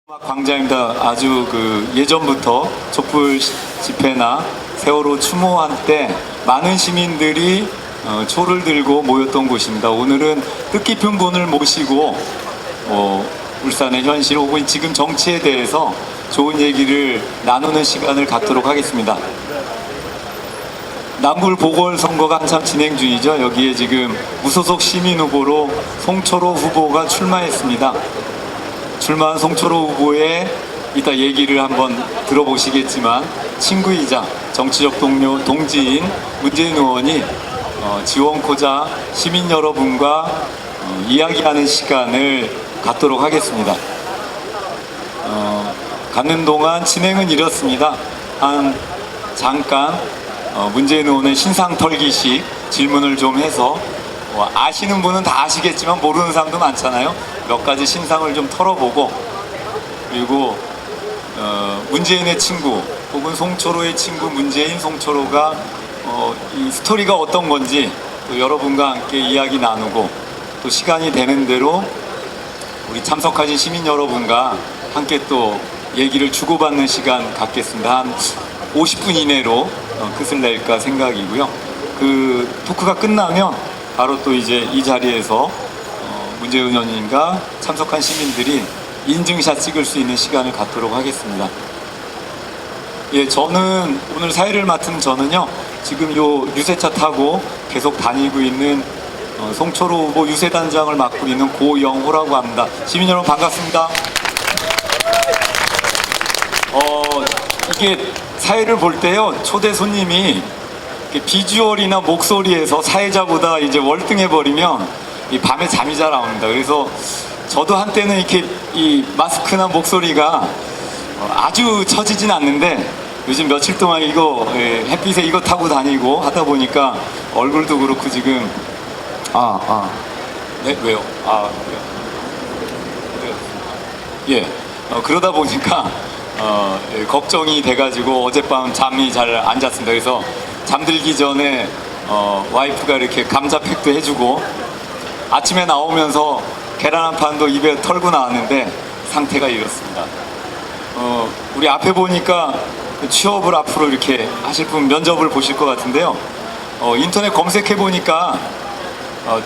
광장입니다. 아주 예전부터 촛불 집회나 세월호 추모한 때 많은 시민들이 초를 들고 모였던 곳입니다. 오늘은 뜻깊은 분을 모시고 울산의 현실 혹은 지금 정치에 대해서 좋은 얘기를 나누는 시간을 갖도록 하겠습니다. 남구 보궐선거가 한참 진행 중이죠. 여기에 지금 무소속 시민 후보로 송철호 후보가 출마했습니다. 출마한 송철호 후보의 이따 얘기를 한번 들어보시겠지만 친구이자 정치적 동료, 동지인 문재인 의원이 지원코자 시민 여러분과 이야기하는 시간을 갖도록 하겠습니다. 갖는 동안 진행은 이렇습니다. 잠깐 문재인 의원의 신상 털기식 질문을 좀 해서 아시는 분은 다 아시겠지만 모르는 사람도 많잖아요. 몇 가지 신상을 좀 털어보고, 그리고 문재인의 친구 혹은 송철호의 친구 문재인 송철호가 이 스토리가 어떤 건지 또 여러분과 함께 이야기 나누고, 또 시간이 되는 대로 우리 참석하신 시민 여러분과 함께 또 얘기를 주고받는 시간 갖겠습니다. 한 50분 이내로 끝을 낼까 생각이고요. 그 토크가 끝나면 바로 또 이제 이 자리에서 문재인 의원님과 참석한 시민들이 인증샷 찍을 수 있는 시간을 갖도록 하겠습니다. 예, 저는 오늘 사회를 맡은 저는요, 지금 요 유세차 타고 계속 다니고 있는 송철호 후보 유세단장을 맡고 있는 고영호라고 합니다. 시민 여러분 반갑습니다. 이게 사회를 볼 때요, 초대 손님이 비주얼이나 목소리에서 사회자보다 이제 월등해버리면 이 밤에 잠이 잘 안 옵니다. 그래서 저도 한때는 이렇게 이 마스크나 목소리가 아주 처지진 않는데 요즘 며칠 동안 이거 햇빛에 이거 타고 다니고 하다 보니까 얼굴도 그렇고 지금 네? 왜요? 예, 그러다 보니까 걱정이 돼가지고 어젯밤 잠이 잘 안 잤습니다. 그래서 잠들기 전에 와이프가 이렇게 감자팩도 해주고 아침에 나오면서 계란 한 판도 입에 털고 나왔는데 상태가 이렇습니다. 우리 앞에 보니까 취업을 앞으로 이렇게 하실 분 면접을 보실 것 같은데요. 인터넷 검색해 보니까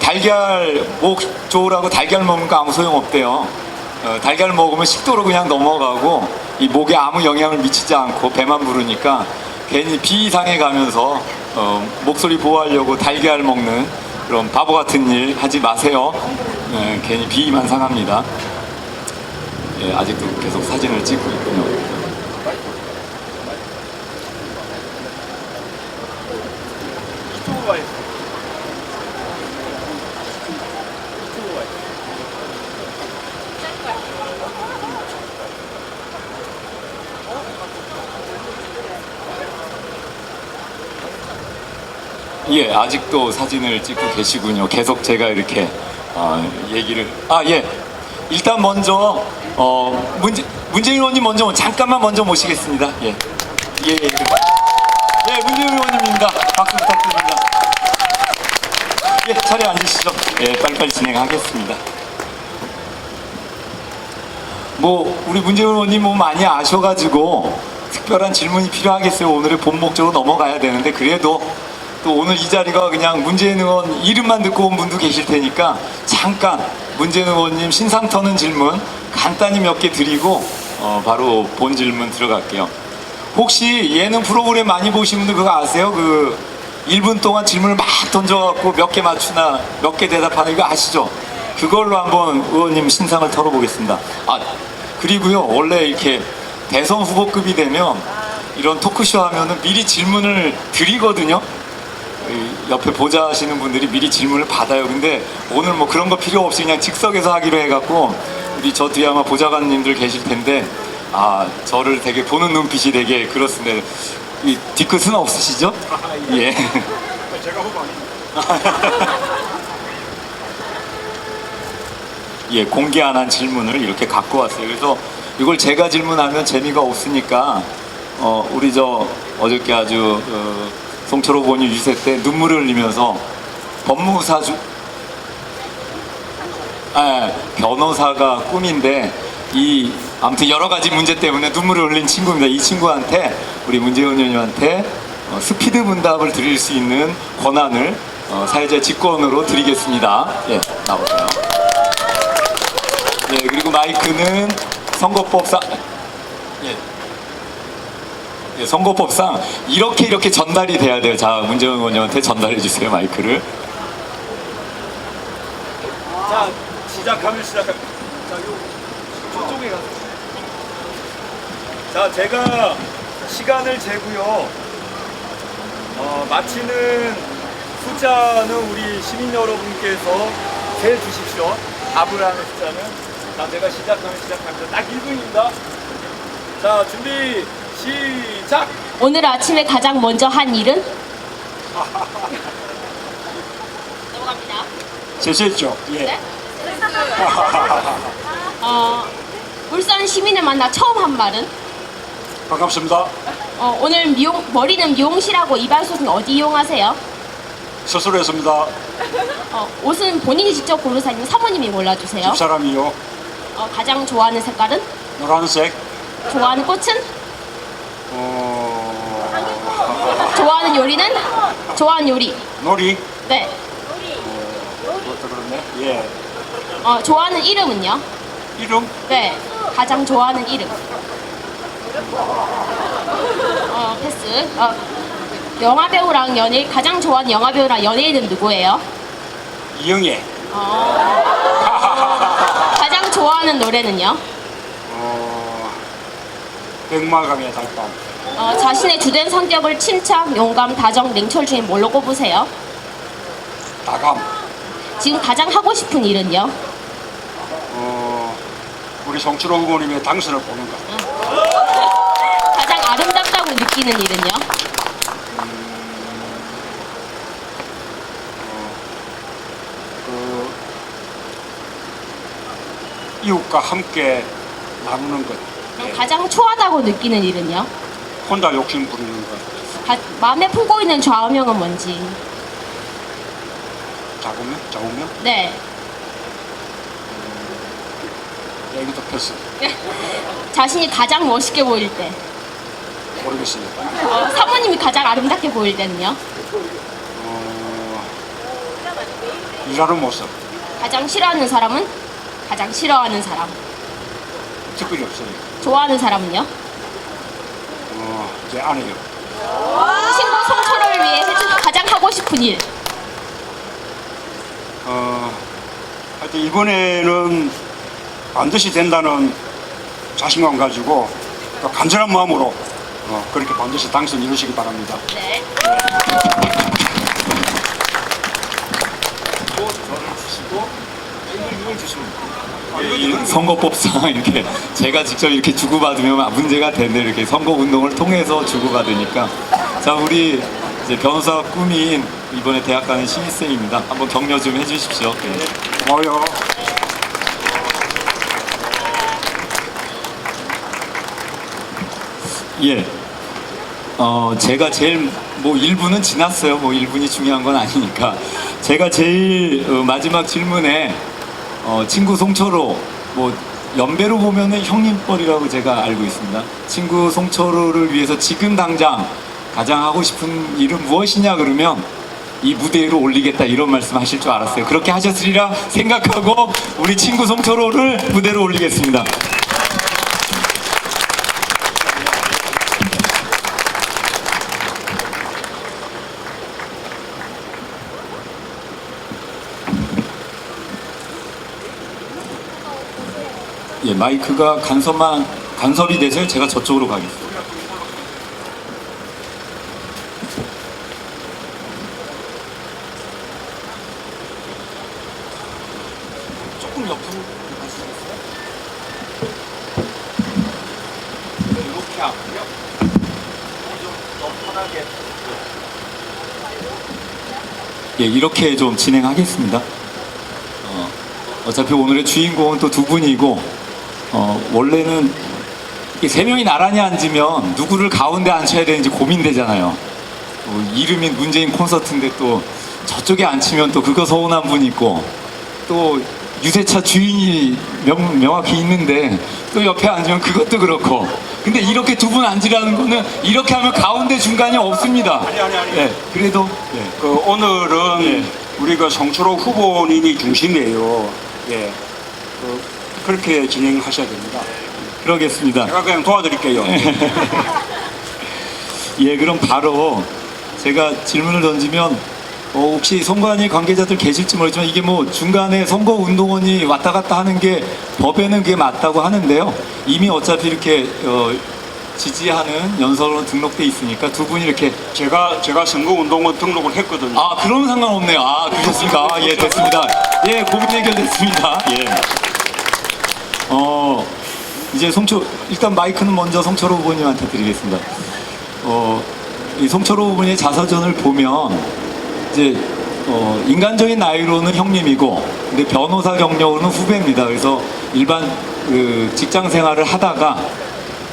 달걀 목 좋으라고 달걀 먹는 거 아무 소용없대요. 달걀 먹으면 식도로 그냥 넘어가고 이 목에 아무 영향을 미치지 않고 배만 부르니까 괜히 비상해 가면서 목소리 보호하려고 달걀 먹는 그런 바보 같은 일 하지 마세요. 괜히 비위만 상합니다. 예, 아직도 계속 사진을 찍고 있군요. 예, 아직도 사진을 찍고 계시군요. 계속 제가 이렇게 얘기를 예, 일단 먼저 문재인 의원님 먼저 잠깐만 먼저 모시겠습니다. 예, 문재인 의원님입니다. 박수 부탁드립니다. 예, 자리에 앉으시죠. 예, 빨리빨리 진행하겠습니다. 우리 문재인 의원님 많이 아셔가지고 특별한 질문이 필요하겠어요. 오늘의 본 목적으로 넘어가야 되는데, 그래도 또 오늘 이 자리가 그냥 문재인 의원 이름만 듣고 온 분도 계실 테니까 잠깐 문재인 의원님 신상 터는 질문 간단히 몇 개 드리고 바로 본 질문 들어갈게요. 혹시 예능 프로그램 많이 보신 분들 그거 아세요? 1분 동안 질문을 막 던져갖고 몇 개 맞추나 몇 개 대답하는 거 아시죠? 그걸로 한번 의원님 신상을 털어보겠습니다. 그리고요, 원래 이렇게 대선 후보급이 되면 이런 토크쇼 하면은 미리 질문을 드리거든요. 옆에 보좌 하시는 분들이 미리 질문을 받아요. 근데 오늘 그런 거 필요 없이 그냥 즉석에서 하기로 해갖고 우리 저 뒤에 아마 보좌관님들 계실 텐데 저를 되게 보는 눈빛이 되게 그렇습니다. 이 뒤끝은 없으시죠? 예. 제가 후보 아닙니다. 예, 공개 안 한 질문을 이렇게 갖고 왔어요. 그래서 이걸 제가 질문하면 재미가 없으니까 우리 어저께 아주 송철호 의원님 유세 때 눈물을 흘리면서 변호사가 꿈인데 이 아무튼 여러 가지 문제 때문에 눈물을 흘린 친구입니다. 이 친구한테 우리 문재훈 의원님한테 스피드 문답을 드릴 수 있는 권한을 사회자 직권으로 드리겠습니다. 예, 나오세요. 예, 그리고 마이크는 선거법상 예, 선거법상 이렇게 전달이 돼야 돼요. 자, 문재훈 의원님한테 전달해 주세요, 마이크를. 자, 시작하면. 자, 저쪽에 가서. 자, 제가 시간을 재고요. 마치는 숫자는 우리 시민 여러분께서 재 주십시오. 답을 하는 숫자는. 자, 제가 시작합니다. 딱 1분입니다. 자, 준비, 시작! 오늘 아침에 가장 먼저 한 일은? 넘어갑니다. 제시했죠? 예. 네? 울산 시민을 만나 처음 한 말은? 반갑습니다. 오늘 머리는 미용실하고 이발소는 어디 이용하세요? 스스로 했습니다. 옷은 본인이 직접 고르세요? 아니면 사모님이 골라주세요? 집사람이요. 가장 좋아하는 색깔은? 노란색. 좋아하는 꽃은? 좋아하는 요리는? 좋아하는 요리. 놀이. 네. 그것도 그렇네. 예. 좋아하는 이름은요? 이름. 네. 가장 좋아하는 이름. 패스. 영화 배우랑 가장 좋아하는 영화 배우랑 연예인은 누구예요? 이영애. 가장 좋아하는 노래는요? 백마강의 달밤. 자신의 주된 성격을 침착, 용감, 다정, 냉철 중에 뭘로 꼽으세요? 다감. 지금 가장 하고 싶은 일은요? 우리 송철호 후보님의 당선을 보는 것. 가장 아름답다고 느끼는 일은요? 이웃과 함께 나누는 것. 그럼 가장 초하다고 느끼는 일은요? 혼자 욕심 부리는 것. 마음에 품고 있는 좌우명은 뭔지? 자고면? 좌우면? 네. 여기도 패스. 자신이 가장 멋있게 보일 때. 모르겠습니다. 사모님이 가장 아름답게 보일 때는요? 일하는 모습. 가장 싫어하는 사람은? 가장 싫어하는 사람. 특별히 없어요. 좋아하는 사람은요? 제 아내요. 친구 송철호를 위해 해주는 가장 하고 싶은 일. 하여튼 이번에는 반드시 된다는 자신감 가지고 또 간절한 마음으로 그렇게 반드시 당선 이루시기 바랍니다. 네. 이 선거법상 이렇게 제가 직접 이렇게 주고받으면 문제가 되는데 이렇게 선거 운동을 통해서 주고받으니까 자 우리 이제 변호사 꿈인 이번에 대학 가는 신입생입니다. 한번 격려 좀 해주십시오. 네. 고마워요. 예. 제가 제일 뭐 1분은 지났어요. 뭐 1분이 중요한 건 아니니까 제가 제일 마지막 질문에 친구 송철호 뭐 연배로 보면은 형님뻘이라고 제가 알고 있습니다. 친구 송철호를 위해서 지금 당장 가장 하고 싶은 일은 무엇이냐 그러면 이 무대 위로 올리겠다 이런 말씀 하실 줄 알았어요. 그렇게 하셨으리라 생각하고 우리 친구 송철호를 무대로 올리겠습니다. 예, 마이크가 간섭이 돼서 제가 저쪽으로 가겠습니다. 조금 옆으로 가시겠어요? 이렇게 하고요. 좀더 편하게. 예, 이렇게 좀 진행하겠습니다. 어차피 오늘의 주인공은 또 두 분이고 원래는 이게 세 명이 나란히 앉으면 누구를 가운데 앉혀야 되는지 고민되잖아요. 이름이 문재인 콘서트인데 또 저쪽에 앉히면 또 그거 서운한 분 있고 또 유세차 주인이 명확히 있는데 또 옆에 앉으면 그것도 그렇고. 근데 이렇게 두 분 앉으라는 거는 이렇게 하면 가운데 중간이 없습니다. 아니. 예, 그래도 예. 그 오늘은 예. 우리 그 송철호 후보님이 중심이에요. 예. 그렇게 진행하셔야 됩니다. 그러겠습니다. 제가 그냥 도와드릴게요. 예, 그럼 바로 제가 질문을 던지면 혹시 선관위 관계자들 계실지 모르지만 이게 뭐 중간에 선거운동원이 왔다 갔다 하는 게 법에는 그게 맞다고 하는데요. 이미 어차피 이렇게 지지하는 연설로 등록돼 있으니까 두 분이 이렇게 제가 선거운동원 등록을 했거든요. 아 그러면 상관없네요. 아 그렇습니까? 아, 예 됐습니다. 예 고민 해결됐습니다. 예. 이제 일단 마이크는 먼저 송철호 후보님한테 드리겠습니다. 이 송철호 후보님의 자서전을 보면 이제 인간적인 나이로는 형님이고 근데 변호사 경력으로는 후배입니다. 그래서 일반 그 직장 생활을 하다가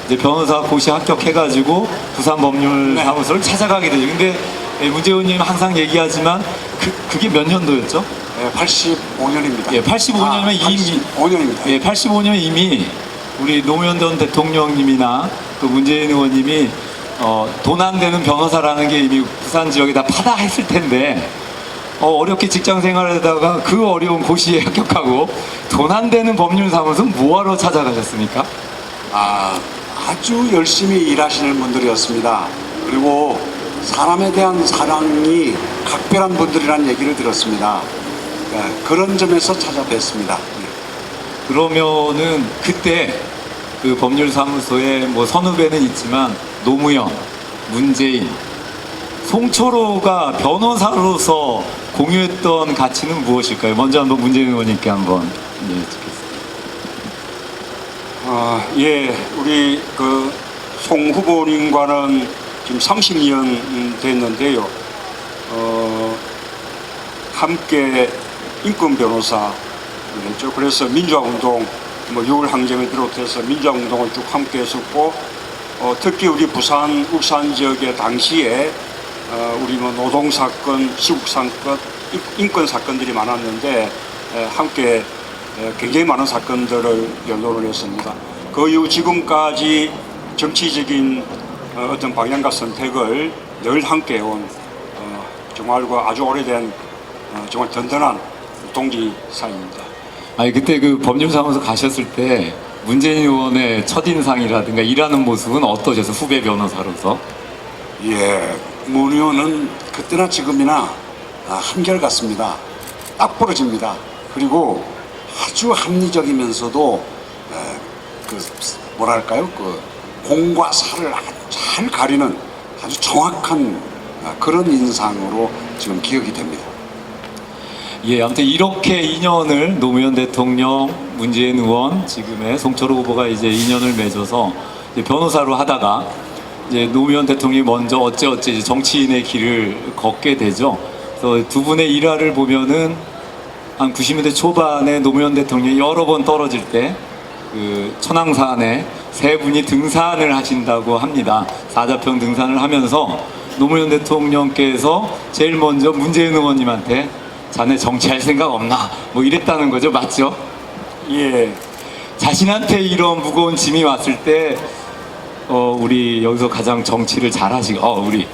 이제 변호사 고시 합격해가지고 부산법률사무소를 찾아가게 되죠. 근데 문재훈님 항상 얘기하지만 그게 몇 년도였죠? 네, 85년입니다. 예, 85년이면 이미 85년입니다. 예, 85년 이미 우리 노무현 전 대통령님이나 그 문재인 의원님이 돈 안 되는 변호사라는 게 이미 부산 지역에 다 파다했을 텐데 어렵게 직장 생활하다가 그 어려운 고시에 합격하고 돈 안 되는 법률사무소 뭐하러 찾아가셨습니까? 아주 열심히 일하시는 분들이었습니다. 그리고 사람에 대한 사랑이 각별한 분들이라는 얘기를 들었습니다. 네, 그런 점에서 찾아뵀습니다. 그러면은 그때 그 법률사무소에 뭐 선후배는 있지만 노무현, 문재인, 송철호가 변호사로서 공유했던 가치는 무엇일까요? 먼저 한번 문재인 의원님께 한번 듣겠습니다. 예, 우리 그 송 후보님과는 지금 30년 됐는데요. 함께 인권 변호사 했죠. 그래서 민주화운동, 뭐 6월 항쟁을 비롯해서 민주화운동을 쭉 함께 했었고, 특히 우리 부산, 울산 지역의 당시에 우리 뭐 노동사건, 시국사건, 인권 사건들이 많았는데 함께 굉장히 많은 사건들을 연로를 했습니다. 그 이후 지금까지 정치적인 어떤 방향과 선택을 늘 함께 해온 정말 그 아주 오래된 정말 든든한 동지 사이입니다. 아니 그때 그 법률사무소 가셨을 때 문재인 의원의 첫인상이라든가 일하는 모습은 어떠셨어요? 후배 변호사로서? 예, 문 의원은 그때나 지금이나 한결같습니다. 딱 부러집니다. 그리고 아주 합리적이면서도 그 뭐랄까요, 그 공과 사를 아주 잘 가리는 아주 정확한 그런 인상으로 지금 기억이 됩니다. 예, 아무튼 이렇게 인연을 노무현 대통령, 문재인 의원, 지금의 송철호 후보가 이제 인연을 맺어서 이제 변호사로 하다가 이제 노무현 대통령이 먼저 어찌 이제 정치인의 길을 걷게 되죠. 그래서 두 분의 일화를 보면은 한 90년대 초반에 노무현 대통령이 여러 번 떨어질 때 그 천왕산에 세 분이 등산을 하신다고 합니다. 사자평 등산을 하면서 노무현 대통령께서 제일 먼저 문재인 의원님한테 자네 정치할 생각 없나? 뭐 이랬다는 거죠. 맞죠? 예, 자신한테 이런 무거운 짐이 왔을 때 우리 여기서 가장 정치를 잘하시고 우리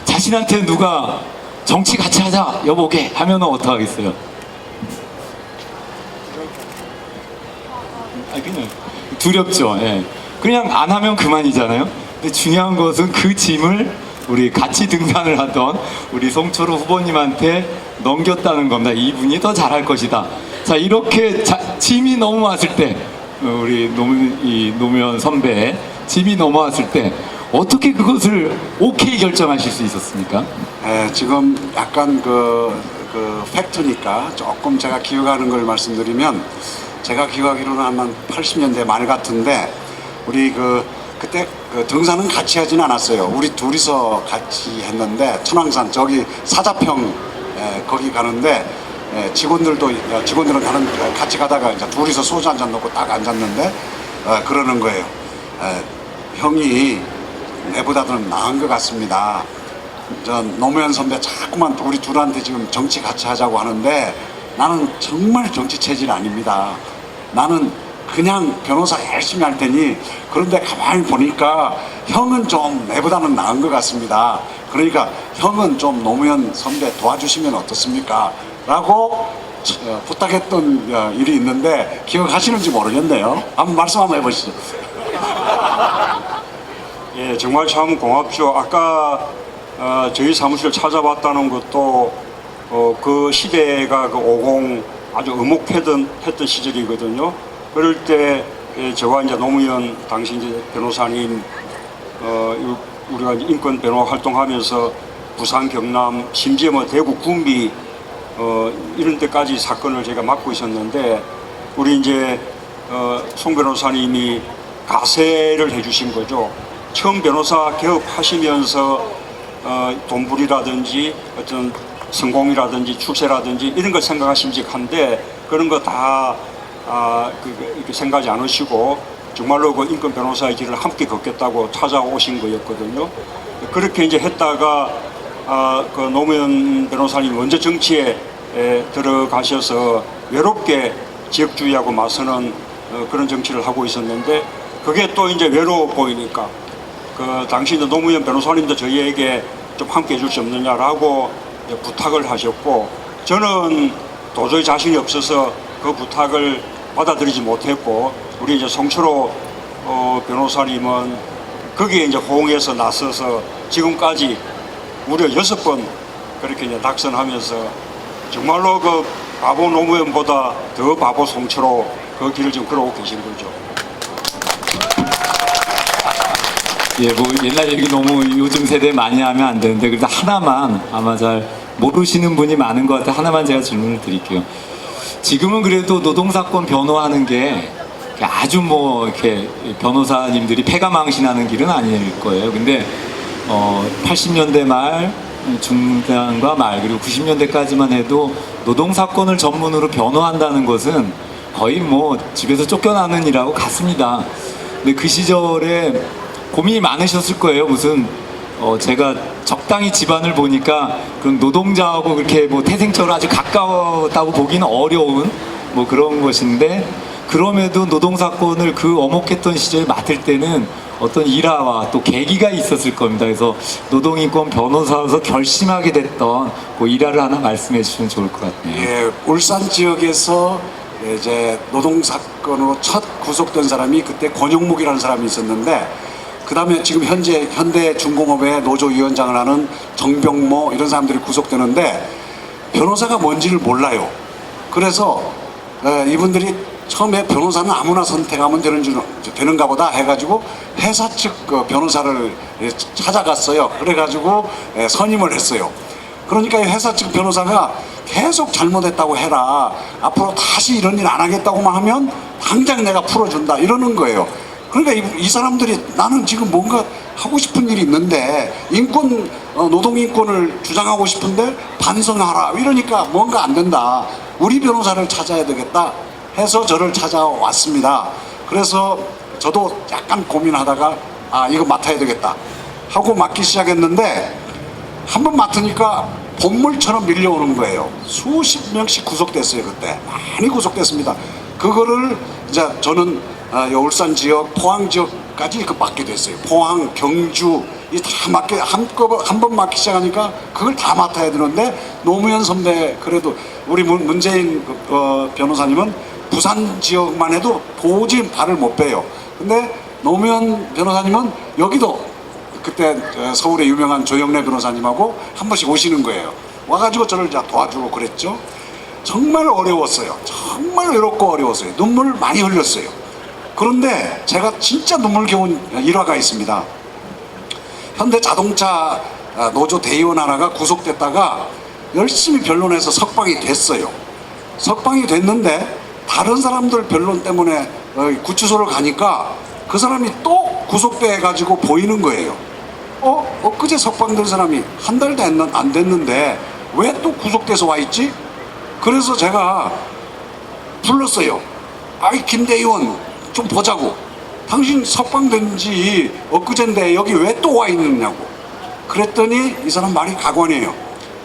자신한테 누가 정치 같이 하자 여보게 하면은 어떡하겠어요? 그냥 두렵죠. 예. 그냥 안 하면 그만이잖아요. 근데 중요한 것은 그 짐을 우리 같이 등산을 하던 우리 송철호 후보님한테 넘겼다는 겁니다. 이분이 더 잘할 것이다. 자, 이렇게 짐이 넘어왔을 때 우리 노무현 선배의 짐이 넘어왔을 때 어떻게 그것을 오케이 결정하실 수 있었습니까? 지금 약간 그 팩트니까 조금 제가 기억하는 걸 말씀드리면, 제가 기억하기로는 한 80년대 말 같은데 우리 그때 등산은 같이 하진 않았어요. 우리 둘이서 같이 했는데 천왕산 저기 사자평 거기 가는데 직원들은 같이 가다가 이제 둘이서 소주 한잔 놓고 딱 앉았는데 그러는 거예요. 형이 내보다는 나은 것 같습니다. 저 노무현 선배 자꾸만 우리 둘한테 지금 정치 같이 하자고 하는데 나는 정말 정치 체질 아닙니다. 나는 그냥 변호사 열심히 할 테니, 그런데 가만히 보니까 형은 좀 내보다는 나은 것 같습니다. 그러니까 형은 좀 노무현 선배 도와주시면 어떻습니까? 라고 부탁했던 일이 있는데 기억하시는지 모르겠네요. 한번 말씀 한번 해보시죠. 예, 정말 참 고맙죠. 아까 저희 사무실 찾아봤다는 것도 그 시대가 그 50 아주 음혹했던 시절이거든요. 그럴 때 저와 이제 노무현 당시 이제 변호사님 우리가 이제 인권 변호 활동하면서 부산, 경남, 심지어 뭐 대구, 구미 이런 데까지 사건을 제가 맡고 있었는데 우리 이제 송 변호사님이 가세를 해주신 거죠. 처음 변호사 개업하시면서 돈벌이라든지 어떤 성공이라든지 출세라든지 이런 걸 생각하심직한데 그런 거 다 이렇게 생각하지 않으시고 정말로 그 인권 변호사의 길을 함께 걷겠다고 찾아오신 거였거든요. 그렇게 이제 했다가 그 노무현 변호사님 먼저 정치에 들어가셔서 외롭게 지역주의하고 맞서는 그런 정치를 하고 있었는데 그게 또 이제 외로워 보이니까 그 당시 이제 노무현 변호사님도 저희에게 좀 함께 해줄 수 없느냐라고 부탁을 하셨고 저는 도저히 자신이 없어서 그 부탁을 받아들이지 못했고 우리 이제 송철호 변호사님은 거기에 이제 호응해서 나서서 지금까지 무려 6번 그렇게 이제 낙선하면서 정말로 그 바보 노무현보다 더 바보 송철호 그 길을 좀 걸어오고 계신 거죠. 예, 뭐 옛날 얘기 너무 요즘 세대 많이 하면 안 되는데 그래도 하나만 아마 잘 모르시는 분이 많은 것 같아요. 하나만 제가 질문을 드릴게요. 지금은 그래도 노동사건 변호하는 게 아주 뭐 이렇게 변호사님들이 패가망신하는 길은 아닐 거예요. 근데 80년대 말 중반과 말 그리고 90년대까지만 해도 노동사건을 전문으로 변호한다는 것은 거의 뭐 집에서 쫓겨나는 일하고 같습니다. 근데 그 시절에 고민이 많으셨을 거예요. 무슨 제가 적당히 집안을 보니까 그런 노동자하고 그렇게 뭐 태생적으로 아주 가까웠다고 보기는 어려운 뭐 그런 것인데 그럼에도 노동사건을 그 엄혹했던 시절에 맡을 때는 어떤 일화와 또 계기가 있었을 겁니다. 그래서 노동인권 변호사로서 결심하게 됐던 그 일화를 하나 말씀해 주시면 좋을 것 같네요. 예, 울산 지역에서 이제 노동사건으로 첫 구속된 사람이 그때 권영묵이라는 사람이 있었는데 그 다음에 지금 현재 현대중공업의 노조위원장을 하는 정병모 이런 사람들이 구속되는데 변호사가 뭔지를 몰라요. 그래서 이분들이 처음에 변호사는 아무나 선택하면 되는가 보다 해가지고 회사 측 그 변호사를 찾아갔어요. 그래가지고 선임을 했어요. 그러니까 회사 측 변호사가 계속 잘못했다고 해라. 앞으로 다시 이런 일 안 하겠다고만 하면 당장 내가 풀어준다. 이러는 거예요. 그러니까 이 사람들이 나는 지금 뭔가 하고 싶은 일이 있는데 인권 노동인권을 주장하고 싶은데 반성하라 이러니까 뭔가 안 된다. 우리 변호사를 찾아야 되겠다 해서 저를 찾아왔습니다. 그래서 저도 약간 고민하다가 이거 맡아야 되겠다 하고 맡기 시작했는데 한번 맡으니까 본물처럼 밀려오는 거예요. 수십 명씩 구속됐어요. 그때 많이 구속됐습니다. 그거를 이제 저는 울산 지역, 포항 지역까지 맡게 됐어요. 포항, 경주 이 다 맡게 한 번 맡기 시작하니까 그걸 다 맡아야 되는데 노무현 선배 그래도 우리 문재인 변호사님은 부산 지역만 해도 도저히 발을 못 빼요. 근데 노무현 변호사님은 여기도 그때 서울의 유명한 조영래 변호사님하고 한 번씩 오시는 거예요. 와가지고 저를 도와주고 그랬죠. 정말 어려웠어요. 정말 외롭고 어려웠어요. 눈물 많이 흘렸어요. 그런데 제가 진짜 눈물겨운 일화가 있습니다. 현대자동차 노조 대의원 하나가 구속됐다가 열심히 변론해서 석방이 됐어요. 석방이 됐는데 다른 사람들 변론 때문에 구치소를 가니까 그 사람이 또 구속돼 가지고 보이는 거예요. 엊그제 석방된 사람이 한 달도 안 됐는데 왜 또 구속돼서 와 있지? 그래서 제가 불렀어요. 김 대의원 좀 보자고. 당신 석방된 지 엊그제인데 여기 왜 또 와 있느냐고. 그랬더니 이 사람 말이 가관이에요.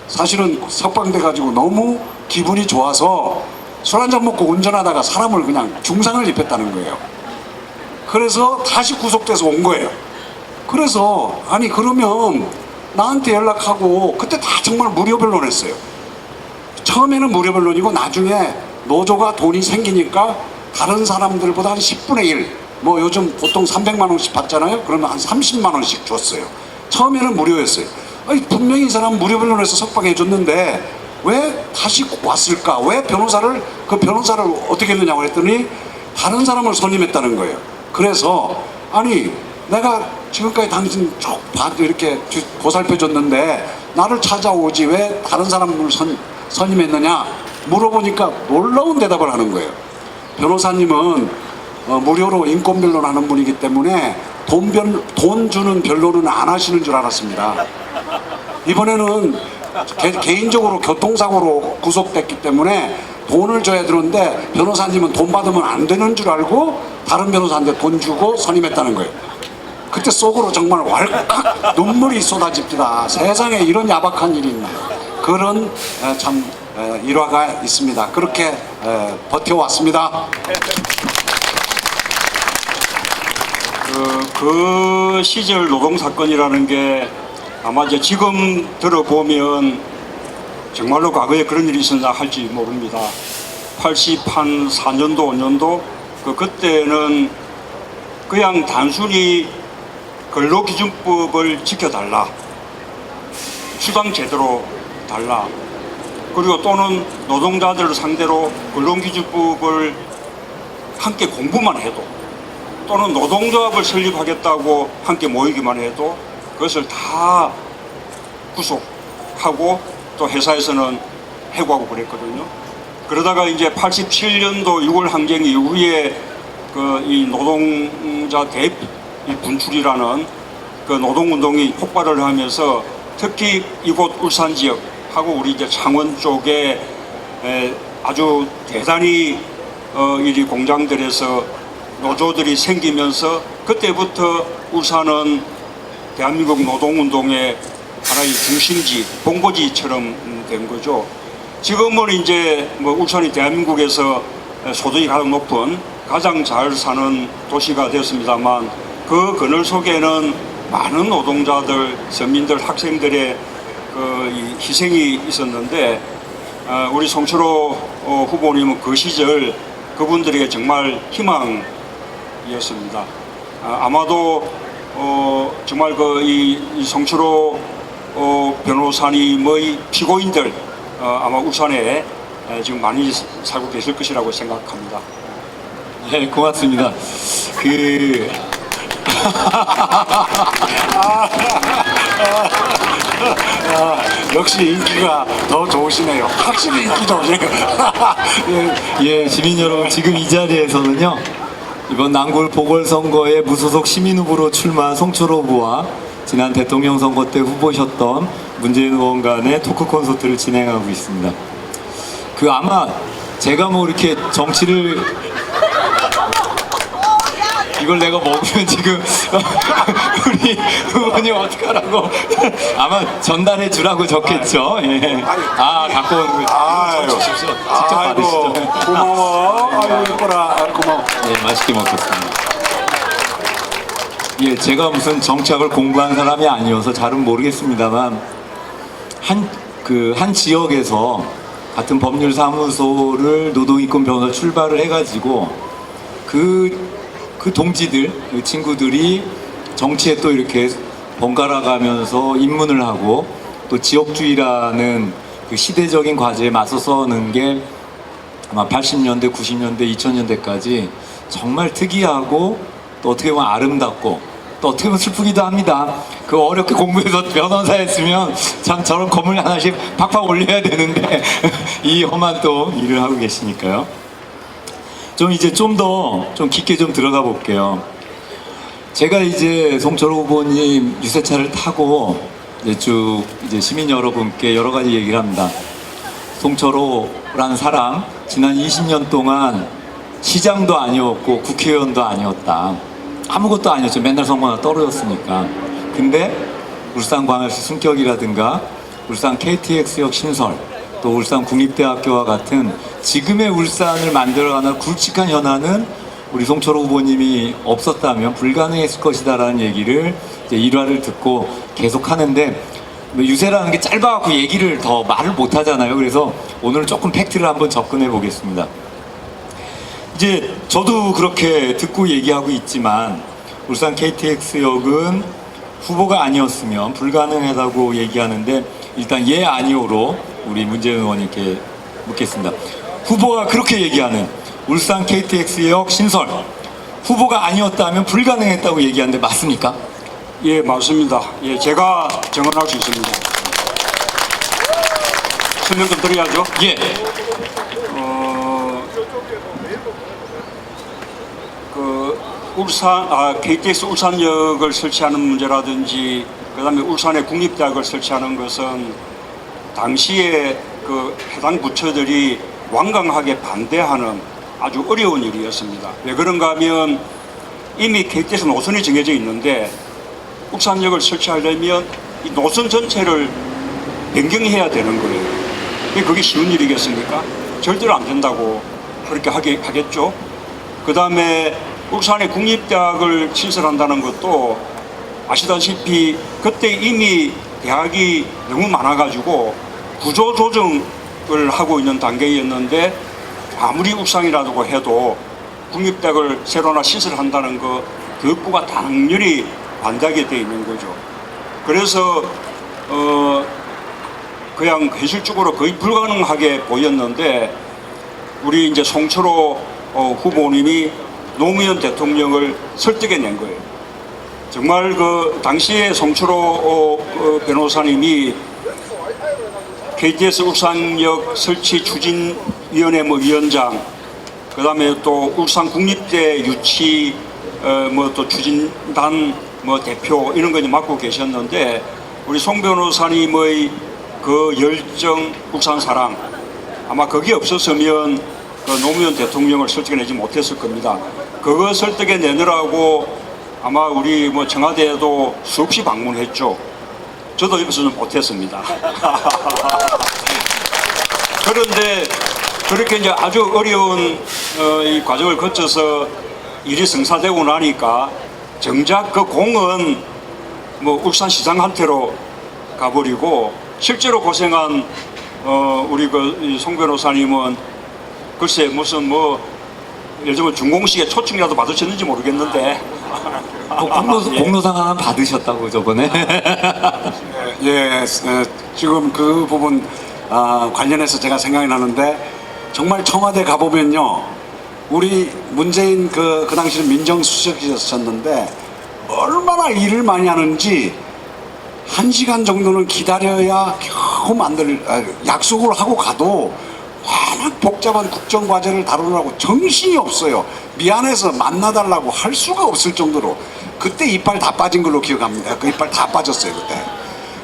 사실은 석방돼 가지고 너무 기분이 좋아서 술 한잔 먹고 운전하다가 사람을 그냥 중상을 입혔다는 거예요. 그래서 다시 구속돼서 온 거예요. 그래서 아니 그러면 나한테 연락하고 그때 다 정말 무료 변론했어요. 처음에는 무료 변론이고 나중에 노조가 돈이 생기니까 다른 사람들보다 한 10분의 1, 뭐 요즘 보통 300만 원씩 받잖아요. 그러면 한 30만 원씩 줬어요. 처음에는 무료였어요. 아니, 분명히 이 사람 무료 변론해서 석방해 줬는데 왜 다시 왔을까? 왜 그 변호사를 어떻게 했느냐고 했더니 다른 사람을 선임했다는 거예요. 그래서 아니 내가 지금까지 당신 쭉 이렇게 보살펴 줬는데 나를 찾아오지 왜 다른 사람을 선임했느냐 물어보니까 놀라운 대답을 하는 거예요. 변호사님은 무료로 인권 변론하는 분이기 때문에 돈 주는 변론은 안 하시는 줄 알았습니다. 이번에는 개인적으로 교통사고로 구속됐기 때문에 돈을 줘야 되는데 변호사님은 돈 받으면 안 되는 줄 알고 다른 변호사한테 돈 주고 선임했다는 거예요. 그때 속으로 정말 왈칵 눈물이 쏟아집니다. 세상에 이런 야박한 일이 있나. 그런 참 일화가 있습니다. 그렇게 버텨왔습니다. 그 시절 노동사건이라는 게 아마 이제 지금 들어보면 정말로 과거에 그런 일이 있었나 할지 모릅니다. 84년도, 5년도 그때는 그냥 단순히 근로기준법을 지켜달라, 수당 제대로 달라, 그리고 또는 노동자들을 상대로 근로기준법을 함께 공부만 해도 또는 노동조합을 설립하겠다고 함께 모이기만 해도 그것을 다 구속하고 또 회사에서는 해고하고 그랬거든요. 그러다가 이제 87년도 6월 항쟁 이후에 이 노동자 분출이라는 그 노동운동이 폭발을 하면서 특히 이곳 울산 지역하고 우리 이제 창원 쪽에 아주 대단히 이 공장들에서 노조들이 생기면서 그때부터 울산은 대한민국 노동운동의 하나의 중심지, 본거지처럼 된 거죠. 지금은 이제 뭐 울산이 대한민국에서 소득이 가장 높은, 가장 잘 사는 도시가 되었습니다만 그 그늘 속에는 많은 노동자들, 서민들, 학생들의 이 희생이 있었는데 우리 송철호 후보님은 그 시절 그분들에게 정말 희망이었습니다. 아마도 정말 이 송철호 변호사님의 피고인들 아마 울산에 지금 많이 살고 계실 것이라고 생각합니다. 네, 고맙습니다. 역시 인기가 더 좋으시네요. 확실히 인기 좋으시네요. 예, 시민 여러분, 지금 이 자리에서는요, 이번 난굴 보궐선거에 무소속 시민 후보로 출마한 송철호 후보와 지난 대통령 선거 때 후보셨던 문재인 의원 간의 토크 콘서트를 진행하고 있습니다. 아마 제가 뭐 이렇게 정치를 이걸 내가 먹으면 지금 우리 후보님 어떡하라고 아마 전달해 주라고 적겠죠. 예. 갖고 오는 거. 아유, 직접 받으시죠. 고마워. 아유, 이뻐라. 고마워. 예, 맛있게 먹겠습니다. 예, 제가 무슨 정치학을 공부한 사람이 아니어서 잘은 모르겠습니다만 한 지역에서 같은 법률사무소를 노동인권 변호사 출발을 해가지고 그 동지들, 그 친구들이 정치에 또 이렇게 번갈아 가면서 입문을 하고 또 지역주의라는 그 시대적인 과제에 맞서 서는 게 아마 80년대, 90년대, 2000년대까지 정말 특이하고 또 어떻게 보면 아름답고 또 어떻게 보면 슬프기도 합니다. 그 어렵게 공부해서 변호사 했으면 참 저런 건물 하나씩 팍팍 올려야 되는데 이 험한 또 일을 하고 계시니까요. 이제 좀 더 깊게 좀 들어가 볼게요. 제가 이제 송철호 후보님 유세차를 타고 이제 시민 여러분께 여러 가지 얘기를 합니다. 송철호라는 사람, 지난 20년 동안 시장도 아니었고 국회의원도 아니었다. 아무것도 아니었죠. 맨날 선거나 떨어졌으니까. 근데 울산광역시 승격이라든가 울산 KTX역 신설, 또 울산 국립대학교와 같은 지금의 울산을 만들어가는 굵직한 현안은 우리 송철호 후보님이 없었다면 불가능했을 것이다라는 얘기를 이제 일화를 듣고 계속 하는데, 유세라는 게 짧아갖고 얘기를 더 말을 못 하잖아요. 그래서 오늘 조금 팩트를 한번 접근해 보겠습니다. 이제 저도 그렇게 듣고 얘기하고 있지만 울산 KTX역은 후보가 아니었으면 불가능하다고 얘기하는데, 일단 예 아니오로 우리 문재인 의원님께 묻겠습니다. 후보가 그렇게 얘기하는 울산 KTX역 신설, 후보가 아니었다면 불가능했다고 얘기하는데 맞습니까? 예, 맞습니다. 예, 제가 증언할 수 있습니다. 설명 좀 드려야죠. 예. KTX 울산역을 설치하는 문제라든지, 그다음에 울산에 국립대학을 설치하는 것은 당시에 그 해당 부처들이 완강하게 반대하는 아주 어려운 일이었습니다. 왜 그런가 하면 이미 KTX 노선이 정해져 있는데 울산역을 설치하려면 이 노선 전체를 변경해야 되는 거예요. 그게 쉬운 일이겠습니까? 절대로 안 된다고 그렇게 하겠죠. 그 다음에 울산에 국립대학을 신설한다는 것도 아시다시피 그때 이미 대학이 너무 많아가지고 구조조정을 하고 있는 단계였는데, 아무리 울산이라고 해도 국립대학을 새로 하나 신설한다는 거 교육부가 당연히 반대하게 돼 있는 거죠. 그래서 그냥 현실적으로 거의 불가능하게 보였는데, 우리 이제 송철호 후보님이 노무현 대통령을 설득해낸 거예요. 정말 그 당시에 송철호 변호사님이 KTX 울산역 설치 추진위원회 위원장, 그 다음에 또 울산 국립대 유치 또 추진단 대표 이런 거 맡고 계셨는데, 우리 송 변호사님의 그 열정, 울산 사랑, 아마 그게 없었으면 그 노무현 대통령을 설득해내지 못했을 겁니다. 그거 설득해내느라고 아마 우리 청와대에도 수없이 방문했죠. 저도 여기서는 못했습니다. 그런데 그렇게 이제 아주 어려운 이 과정을 거쳐서 일이 성사되고 나니까 정작 그 공은 울산시장한테로 가버리고, 실제로 고생한 우리 그 송 변호사님은 글쎄 무슨 예를 들면 준공식에 초청이라도 받으셨는지 모르겠는데 공로상 하나 받으셨다고 저번에. 지금 그 부분 관련해서 제가 생각이 나는데, 정말 청와대 가보면요, 우리 문재인 그 당시는 민정수석이셨는데 얼마나 일을 많이 하는지 1시간 정도는 기다려야 겨우 약속을 하고 가도 워낙 복잡한 국정과제를 다루느라고 정신이 없어요. 미안해서 만나달라고 할 수가 없을 정도로 그때 이빨 다 빠진 걸로 기억합니다. 그 이빨 다 빠졌어요 그때.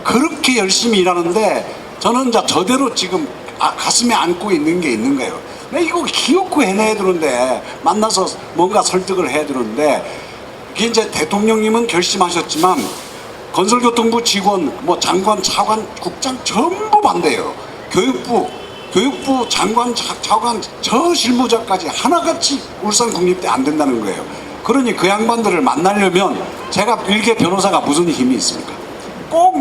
그렇게 열심히 일하는데 저는 이제 저대로 지금 가슴에 안고 있는 게 있는 거예요. 이거 기어코 해내야 되는데, 만나서 뭔가 설득을 해야 되는데, 이게 이제 대통령님은 결심하셨지만 건설교통부 직원, 장관, 차관, 국장 전부 반대해요. 교육부 장관, 차관, 저 실무자까지 하나같이 울산국립대 안 된다는 거예요. 그러니 그 양반들을 만나려면 제가 일개 변호사가 무슨 힘이 있습니까? 꼭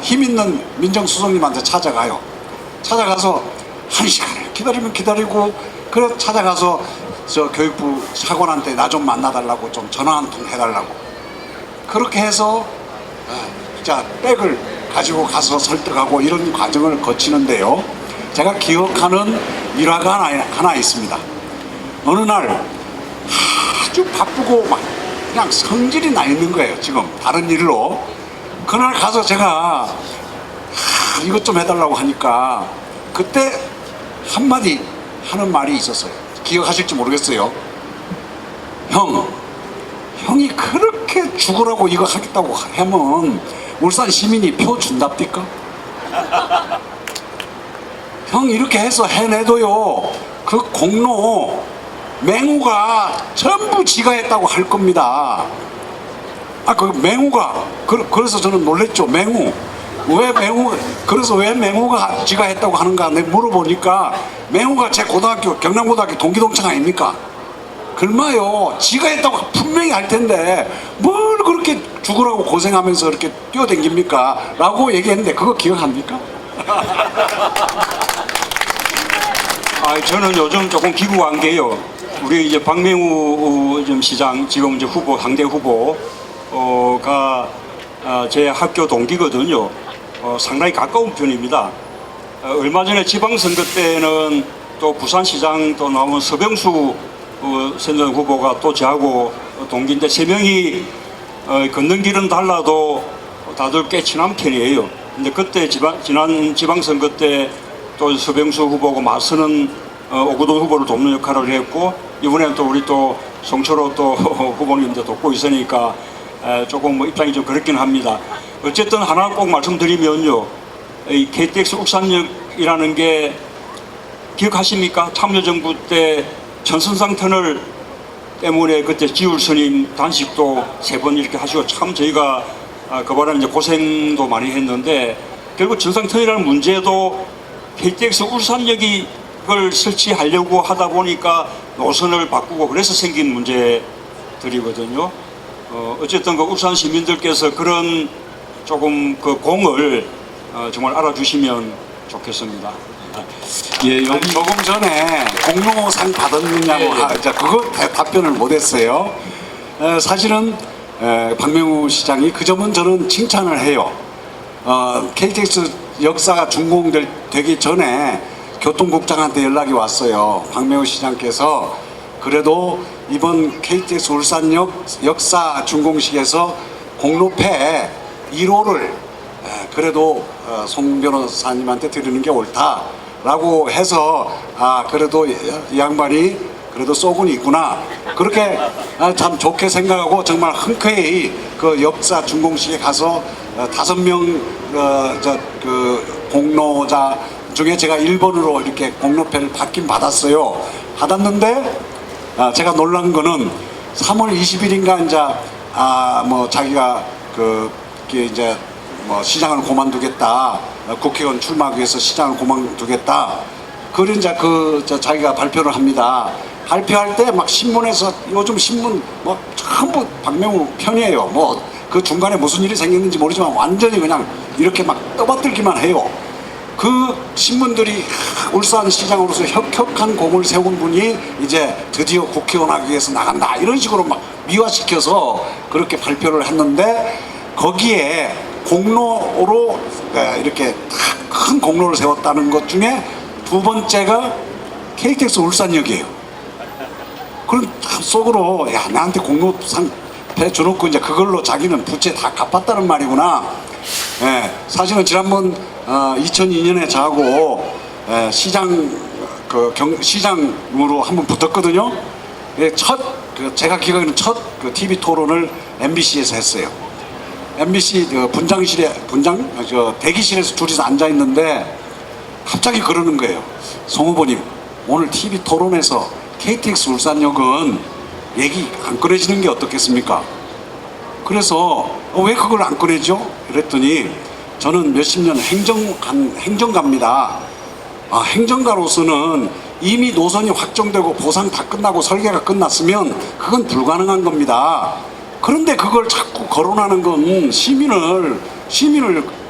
힘 있는 민정수석님한테 찾아가요. 찾아가서 1시간을 기다리고, 그래 찾아가서 저 교육부 차관한테 나 좀 만나달라고 좀 전화 한 통 해달라고, 그렇게 해서 백을 가지고 가서 설득하고 이런 과정을 거치는데요, 제가 기억하는 일화가 하나 있습니다. 어느 날 아주 바쁘고 그냥 성질이 나 있는 거예요. 지금 다른 일로. 그날 가서 제가 이것 좀 해달라고 하니까 그때 한마디 하는 말이 있었어요. 기억하실지 모르겠어요. 형이 그렇게 죽으라고 이거 하겠다고 하면 울산 시민이 표 준답니까? 형 이렇게 해서 해내도요, 그 공로 맹우가 전부 지가 했다고 할 겁니다. 그 맹우가 그래서 저는 놀랬죠. 맹우 왜 맹호, 그래서 왜 맹호가 지가 했다고 하는가 내가 물어보니까 맹호가 제 고등학교, 경남고등학교 동기동창 아닙니까? 글마요, 지가 했다고 분명히 할 텐데 뭘 그렇게 죽으라고 고생하면서 이렇게 뛰어댕깁니까? 라고 얘기했는데 그거 기억합니까? 저는 요즘 조금 기구한 게요. 우리 이제 박명우 좀 시장 지금 이제 후보 당대 후보가 제 학교 동기거든요. 상당히 가까운 편입니다. 얼마 전에 지방선거 때는 또 부산시장 또 나온 서병수 전 후보가 또 저하고 동기인데 세 명이 걷는 길은 달라도 다들 꽤 친한 편이에요. 근데 그때 지난 지방선거 때 또 서병수 후보고 맞서는 오구돈 후보를 돕는 역할을 했고 이번에는 또 우리 또 송철호 또 후보님도 돕고 있으니까 조금 뭐 입장이 좀 그렇긴 합니다. 어쨌든 하나 꼭 말씀드리면요, 이 KTX 울산역이라는 게 기억하십니까? 참여정부 때 천선상 터널 때문에 그때 지울 스님 단식도 3번 이렇게 하시고 참 저희가 그바람에 이제 고생도 많이 했는데 결국 천상 터널이라는 문제도 KTX 울산역이 그걸 설치하려고 하다 보니까 노선을 바꾸고 그래서 생긴 문제들이거든요. 어쨌든 그 울산 시민들께서 그런 조금 그 공을 정말 알아주시면 좋겠습니다. 예, 여기 조금 전에 공로상 받았느냐고 그거 답변을 못했어요. 사실은 박명우 시장이 그 점은 저는 칭찬을 해요. KTX 역사가 준공되기 전에 교통국장한테 연락이 왔어요. 박명우 시장께서 그래도 이번 KTX 울산역 역사 준공식에서 공로패 1호를 그래도 송 변호사님한테 드리는 게 옳다라고 해서 그래도 이 양반이 그래도 쏘군이 있구나 그렇게 참 좋게 생각하고 정말 흔쾌히 그 역사 준공식에 가서 5명 그 공로자 중에 제가 1번으로 이렇게 공로패를 받긴 받았어요. 받았는데 제가 놀란 거는 3월 20일인가 이제 뭐 자기가 이제 뭐 시장을 그만두겠다, 국회의원 출마하기 위해서 시장을 그만두겠다. 그런 이제 자기가 발표를 합니다. 발표할 때 막 신문에서 요즘 신문 뭐 전부 박명우 편이에요. 뭐 그 중간에 무슨 일이 생겼는지 모르지만 완전히 그냥 이렇게 막 떠받들기만 해요. 그 신문들이 울산시장으로서 혁혁한 공을 세운 분이 이제 드디어 국회의원 하기 위해서 나간다 이런 식으로 막 미화시켜서 그렇게 발표를 했는데 거기에 공로로 이렇게 큰 공로를 세웠다는 것 중에 두 번째가 KTX 울산역이에요. 그럼 속으로 야 나한테 공로상 배 줘놓고 이제 그걸로 자기는 부채 다 갚았다는 말이구나. 사실은 지난번 2002년에 저하고 시장으로 한번 붙었거든요. 제가 기억하기로는 첫 TV 토론을 MBC에서 했어요. MBC 대기실에서 둘이서 앉아 있는데 갑자기 그러는 거예요. 송 후보님, 오늘 TV 토론에서 KTX 울산역은 얘기 안 꺼내지는 게 어떻겠습니까? 그래서 왜 그걸 안 꺼내죠? 그랬더니 저는 몇십 년 행정가입니다. 행정가로서는 이미 노선이 확정되고 보상 다 끝나고 설계가 끝났으면 그건 불가능한 겁니다. 그런데 그걸 자꾸 거론하는 건 시민을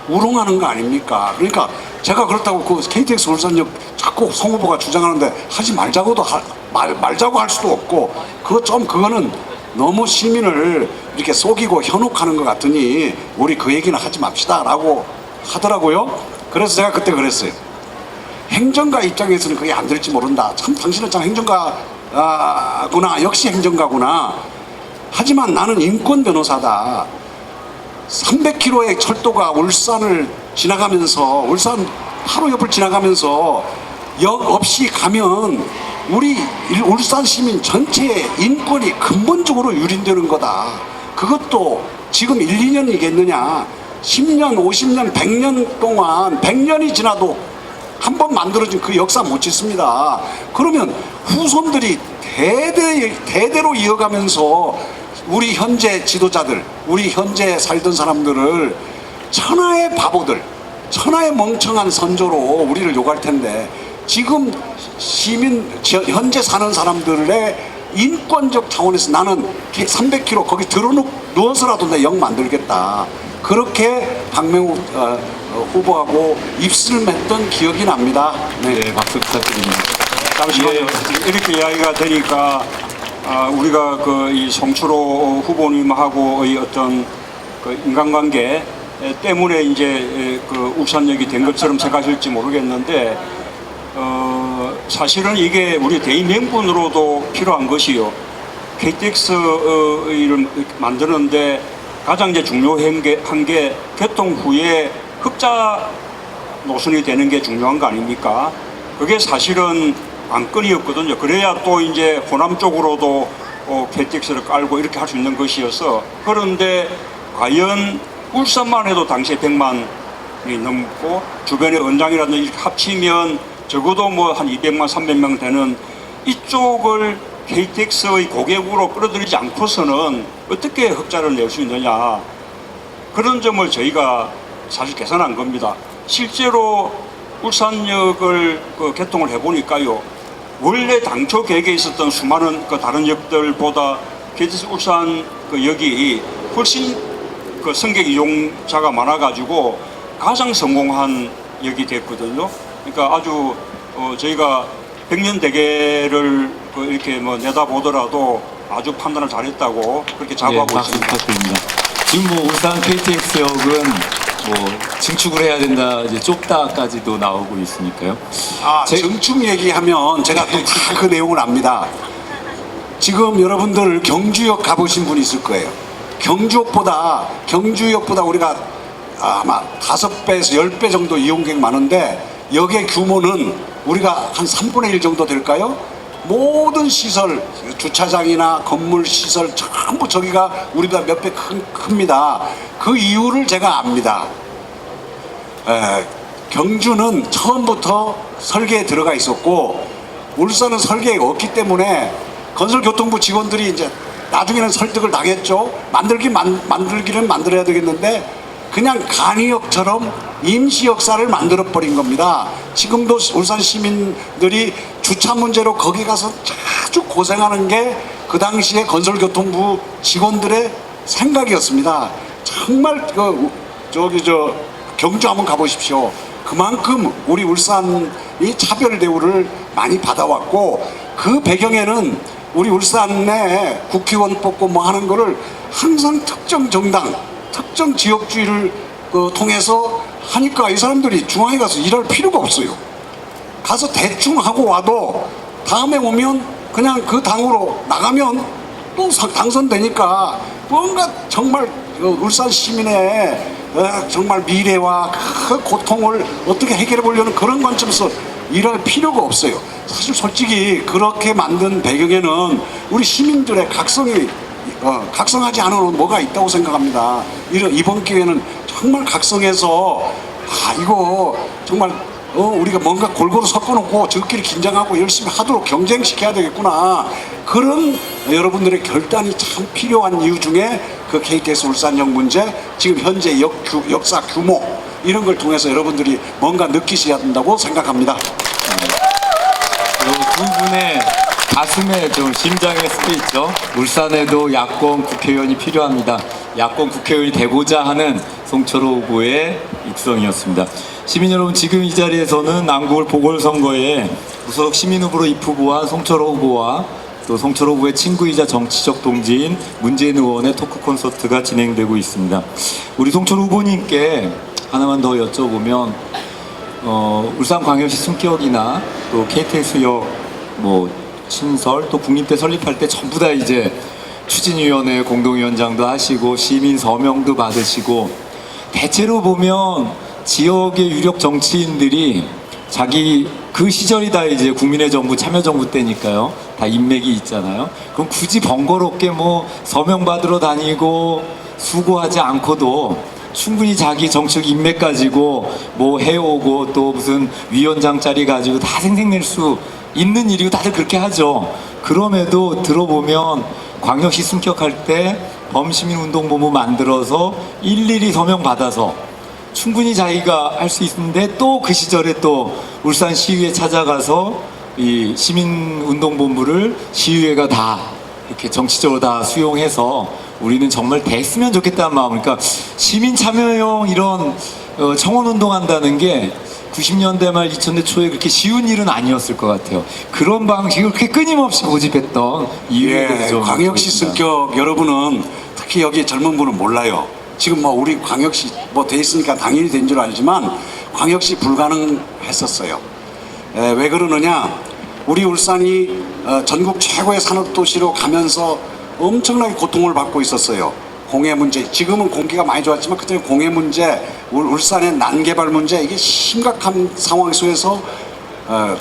우롱하는 거 아닙니까? 그러니까 제가 그렇다고 그 KTX 울산역 자꾸 송 후보가 주장하는데 하지 말자고 할 수도 없고 그거는 너무 시민을 이렇게 속이고 현혹하는 것 같으니 우리 그 얘기는 하지 맙시다라고 하더라고요. 그래서 제가 그때 그랬어요. 행정가 입장에서는 그게 안 될지 모른다. 참 당신은 참 행정가구나. 역시 행정가구나. 하지만 나는 인권 변호사다. 300km의 철도가 울산을 지나가면서 울산 하루 옆을 지나가면서 역 없이 가면 우리 울산 시민 전체의 인권이 근본적으로 유린되는 거다. 그것도 지금 1, 2년이겠느냐. 10년, 50년, 100년 동안 100년이 지나도 한 번 만들어진 그 역사 못 짓습니다. 그러면 후손들이 대대로 이어가면서 우리 현재 지도자들, 우리 현재 살던 사람들을 천하의 바보들, 천하의 멍청한 선조로 우리를 욕할 텐데 지금 현재 사는 사람들의 인권적 차원에서 나는 300km 거기 누워서라도 내 영 만들겠다. 그렇게 박명욱 후보하고 입술을 맺던 기억이 납니다. 네. 네, 박수 부탁드립니다. 잠시만요. 이렇게 이야기가 되니까 우리가 이 송철호 후보님하고의 어떤 그 인간관계 때문에 이제 그 울산역이 된 것처럼 생각하실지 모르겠는데 사실은 이게 우리 대의 명분으로도 필요한 것이요. KTX를 만드는데 가장 이제 중요한 게 개통 후에 흑자 노선이 되는 게 중요한 거 아닙니까? 그게 사실은 안건이었거든요. 그래야 또 이제 호남 쪽으로도 KTX를 깔고 이렇게 할 수 있는 것이어서 그런데 과연 울산만 해도 당시에 100만이 넘고 주변의 은장이라든지 이렇게 합치면 적어도 뭐 한 200만, 300명 되는 이쪽을 KTX의 고객으로 끌어들이지 않고서는 어떻게 흑자를 낼 수 있느냐 그런 점을 저희가 사실 계산한 겁니다. 실제로 울산역을 개통을 해보니까요 원래 당초 계획에 있었던 수많은 다른 역들보다 KTX 울산 역이 훨씬 승객 이용자가 많아가지고 가장 성공한 역이 됐거든요. 그러니까 아주 저희가 100년 대계를 이렇게 뭐 내다보더라도 아주 판단을 잘했다고 그렇게 자부하고 네, 박수 있습니다. 부탁드립니다. 지금 뭐 울산 KTX역은 뭐 증축을 해야 된다, 이제 좁다까지도 나오고 있으니까요. 증축 얘기하면 제가 또 다 그 내용을 압니다. 지금 여러분들 경주역 가보신 분 있을 거예요. 경주역보다 우리가 아마 5배에서 10배 정도 이용객 많은데 역의 규모는 우리가 한 3분의 1 정도 될까요? 모든 시설, 주차장이나 건물 시설 전부 저기가 우리보다 몇 배 큽니다. 그 이유를 제가 압니다. 경주는 처음부터 설계에 들어가 있었고 울산은 설계가 없기 때문에 건설교통부 직원들이 이제 나중에는 설득을 당했죠. 만들기는 만들어야 되겠는데 그냥 간이역처럼 임시역사를 만들어버린 겁니다. 지금도 울산 시민들이 주차 문제로 거기 가서 아주 고생하는 게 그 당시에 건설교통부 직원들의 생각이었습니다. 정말 경주 한번 가보십시오. 그만큼 우리 울산이 차별 대우를 많이 받아왔고 그 배경에는 우리 울산에 국회의원 뽑고 뭐 하는 거를 항상 특정 정당, 특정 지역주의를 통해서 하니까 이 사람들이 중앙에 가서 일할 필요가 없어요. 가서 대충 하고 와도 다음에 오면 그냥 그 당으로 나가면 또 당선되니까 뭔가 정말 울산 시민의 정말 미래와 그 고통을 어떻게 해결해 보려는 그런 관점에서 일할 필요가 없어요. 사실 솔직히 그렇게 만든 배경에는 우리 시민들의 각성하지 않은 뭐가 있다고 생각합니다. 이번 기회는 정말 각성해서 이거 정말 우리가 뭔가 골고루 섞어놓고 저끼리 긴장하고 열심히 하도록 경쟁시켜야 되겠구나. 그런 여러분들의 결단이 참 필요한 이유 중에 그 KTX 울산역 문제, 지금 현재 역사 규모 이런 걸 통해서 여러분들이 뭔가 느끼셔야 된다고 생각합니다. 두 분의 가슴에 좀 심장에 스쳐있죠. 울산에도 야권 국회의원이 필요합니다. 야권 국회의원이 되고자 하는 송철호 후보의 육성이었습니다. 시민 여러분, 지금 이 자리에서는 난구을 보궐선거에 무소속 시민후보로 입후보한 송철호 후보와 또 송철호 후보의 친구이자 정치적 동지인 문재인 의원의 토크 콘서트가 진행되고 있습니다. 우리 송철호 후보님께 하나만 더 여쭤보면 울산광역시 승격이나 또 KTX역 신설 또 국립대 설립할 때 전부 다 이제 추진위원회 공동위원장도 하시고 시민 서명도 받으시고 대체로 보면 지역의 유력 정치인들이 자기 그 시절이 다 이제 국민의 정부 참여정부 때니까요. 다 인맥이 있잖아요. 그럼 굳이 번거롭게 서명 받으러 다니고 수고하지 않고도 충분히 자기 정치적 인맥 가지고 해오고 또 무슨 위원장 자리 가지고 다 생색낼 수 있는 일이고 다들 그렇게 하죠. 그럼에도 들어보면 광역시 승격할 때 범시민운동본부 만들어서 일일이 서명 받아서 충분히 자기가 할 수 있는데 또 그 시절에 또 울산 시의회 찾아가서 이 시민운동본부를 시의회가 다 이렇게 정치적으로 다 수용해서 우리는 정말 됐으면 좋겠다는 마음. 그러니까 시민 참여형 이런 청원운동 한다는 게 90년대 말 2000대 초에 그렇게 쉬운 일은 아니었을 것 같아요. 그런 방식을 그렇게 끊임없이 고집했던 이유에 대해서 좀 광역시 보겠습니다. 성격 여러분은 특히 여기 젊은 분은 몰라요. 지금 뭐 우리 광역시 뭐 돼 있으니까 당연히 된 줄 알지만 광역시 불가능했었어요. 왜 그러느냐? 우리 울산이 전국 최고의 산업도시로 가면서 엄청나게 고통을 받고 있었어요. 공해 문제, 지금은 공기가 많이 좋았지만 그때는 공해 문제, 울산의 난개발 문제, 이게 심각한 상황 속에서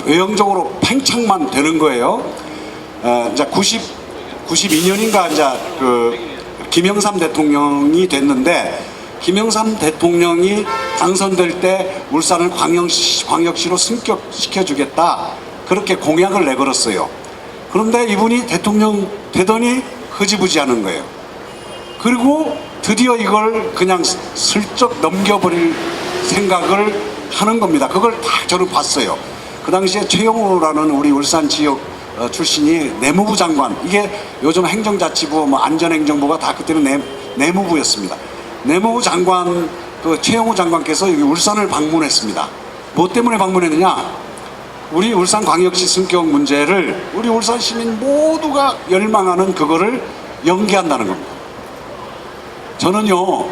외형적으로 팽창만 되는 거예요. 이제 92년인가 이제 그 김영삼 대통령이 됐는데, 김영삼 대통령이 당선될 때 울산을 광역시로 승격시켜주겠다, 그렇게 공약을 내걸었어요. 그런데 이분이 대통령 되더니 흐지부지하는 거예요. 그리고 드디어 이걸 그냥 슬쩍 넘겨버릴 생각을 하는 겁니다. 그걸 다 저는 봤어요. 그 당시에 최영호라는 우리 울산 지역 출신이 내무부 장관, 이게 요즘 행정자치부, 뭐 안전행정부가 다 그때는 내무부였습니다. 내무부 장관, 그 최영호 장관께서 여기 울산을 방문했습니다. 뭐 때문에 방문했느냐? 우리 울산광역시 승격 문제를 우리 울산 시민 모두가 열망하는 그거를 연기한다는 겁니다. 저는요,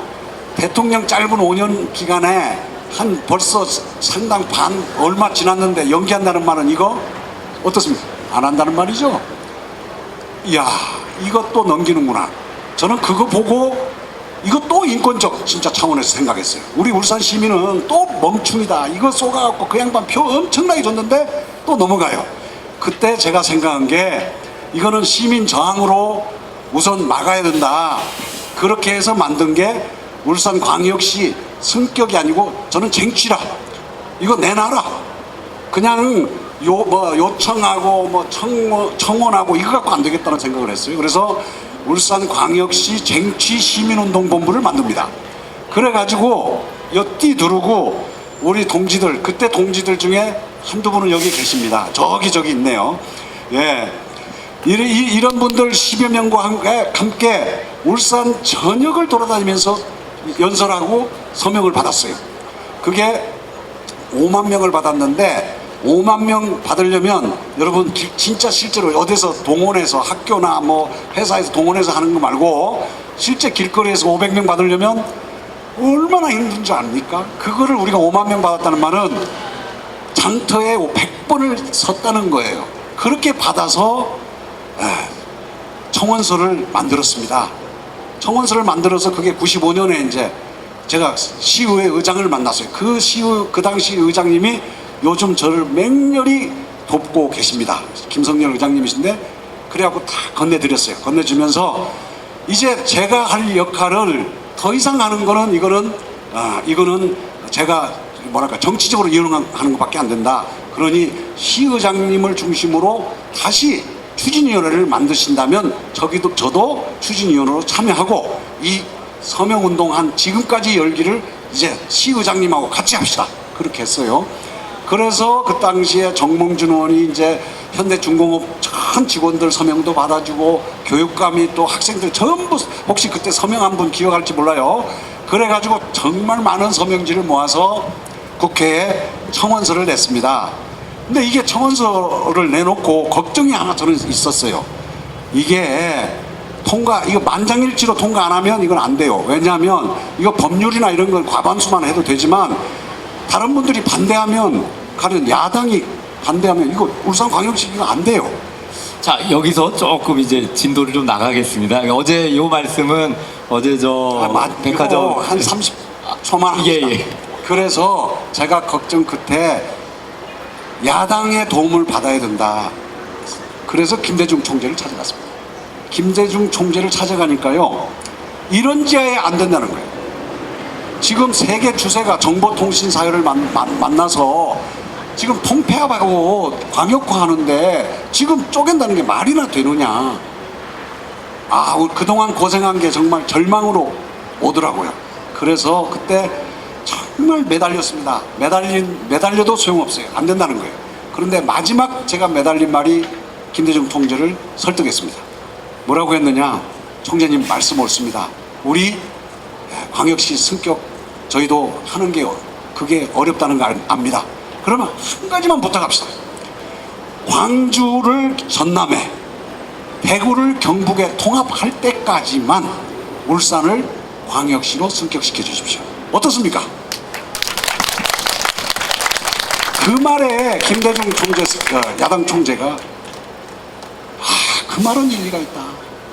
대통령 짧은 5년 기간에 한 벌써 상당 반 얼마 지났는데 연기한다는 말은 이거 어떻습니까? 안 한다는 말이죠. 이야, 이것도 넘기는구나. 저는 그거 보고 이거 또 인권적 진짜 차원에서 생각했어요. 우리 울산 시민은 또 멍충이다, 이거 쏘가갖고 그 양반 표 엄청나게 줬는데 또 넘어가요. 그때 제가 생각한 게 이거는 시민 저항으로 우선 막아야 된다. 그렇게 해서 만든 게 울산광역시 승격이 아니고 저는 쟁취라, 이거 내놔라. 그냥 요청하고 뭐 청원하고 이거 갖고 안 되겠다는 생각을 했어요. 그래서 울산광역시 쟁취시민운동본부를 만듭니다. 그래가지고 여띠 두르고 우리 동지들, 그때 동지들 중에 한두 분은 여기 계십니다. 저기 있네요. 예, 이런 분들 10여 명과 함께 울산 전역을 돌아다니면서 연설하고 서명을 받았어요. 그게 5만 명을 받았는데, 5만 명 받으려면 여러분 진짜 실제로 어디서 동원해서, 학교나 뭐 회사에서 동원해서 하는 거 말고 실제 길거리에서 500명 받으려면 얼마나 힘든 줄 압니까? 그거를 우리가 5만 명 받았다는 말은 장터에 100번을 섰다는 거예요. 그렇게 받아서 청원서를 만들었습니다. 청원서를 만들어서 그게 95년에 이제 제가 시의회 의장을 만났어요. 그 당시 의장님이 요즘 저를 맹렬히 돕고 계십니다. 김성렬 의장님이신데, 그래갖고 다 건네드렸어요. 건네주면서 이제 제가 할 역할을 더 이상 하는 거는 이거는 제가 뭐랄까 정치적으로 이용하는 것밖에 안 된다. 그러니 시의장님을 중심으로 다시 추진위원회를 만드신다면 저도 추진위원으로 참여하고 이 서명운동 지금까지 열기를 이제 시의장님하고 같이 합시다. 그렇게 했어요. 그래서 그 당시에 정몽준 의원이 이제 현대중공업 전 직원들 서명도 받아주고, 교육감이 또 학생들 전부, 혹시 그때 서명한 분 기억할지 몰라요. 그래가지고 정말 많은 서명지를 모아서 국회에 청원서를 냈습니다. 근데 이게 청원서를 내놓고 걱정이 하나 저는 있었어요. 이게 이거 만장일치로 통과 안 하면 이건 안 돼요. 왜냐하면 이거 법률이나 이런 건 과반수만 해도 되지만 다른 분들이 반대하면, 가령 야당이 반대하면 이거 울산광역시 이거 안 돼요. 자, 여기서 조금 이제 진도를 좀 나가겠습니다. 어제 요 말씀은 어제 백화점 한 30초만 합시다. 예. 그래서 제가 걱정 끝에 야당의 도움을 받아야 된다. 그래서 김대중 총재를 찾아갔습니다. 김대중 총재를 찾아가니까요, 이런 지하에 안 된다는 거예요. 지금 세계 추세가 정보통신 사회를 만나서 지금 통폐합하고 광역화하는데 지금 쪼갠다는 게 말이나 되느냐. 그동안 고생한 게 정말 절망으로 오더라고요. 그래서 그때 정말 매달렸습니다. 매달려도 소용없어요. 안 된다는 거예요. 그런데 마지막 제가 매달린 말이 김대중 총재를 설득했습니다. 뭐라고 했느냐? 총재님 말씀 옳습니다. 우리 광역시 승격 저희도 하는 게 그게 어렵다는 거 압니다. 그러면 한 가지만 부탁합시다. 광주를 전남에, 대구를 경북에 통합할 때까지만 울산을 광역시로 승격시켜 주십시오. 어떻습니까? 그 말에 김대중 총재, 야당 총재가 그 말은 일리가 있다.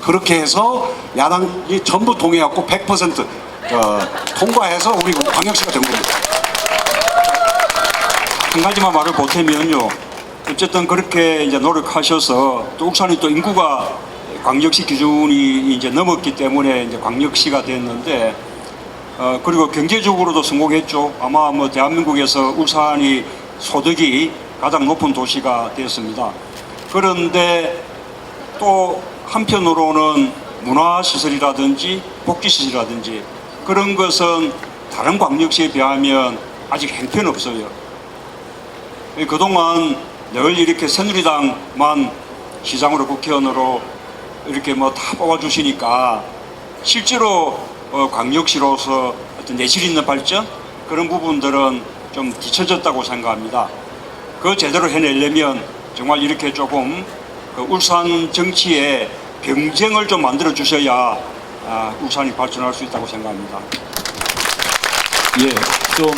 그렇게 해서 야당이 전부 동의하고 100% 통과해서 우리 광역시가 된 겁니다. 한 가지만 말을 보태면요. 어쨌든 그렇게 이제 노력하셔서 또 울산이 또 인구가 광역시 기준이 이제 넘었기 때문에 이제 광역시가 됐는데 그리고 경제적으로도 성공했죠. 아마 뭐 대한민국에서 울산이 소득이 가장 높은 도시가 되었습니다. 그런데 또 한편으로는 문화시설이라든지 복지시설이라든지 그런 것은 다른 광역시에 비하면 아직 형편없어요. 그동안 늘 이렇게 새누리당만 시장으로 국회의원으로 이렇게 뭐 다 뽑아주시니까 실제로 광역시로서 어떤 내실 있는 발전 그런 부분들은 좀 뒤처졌다고 생각합니다. 그 제대로 해내려면 정말 이렇게 조금 그 울산 정치에 경쟁을 좀 만들어 주셔야 울산이 발전할 수 있다고 생각합니다. 예, 좀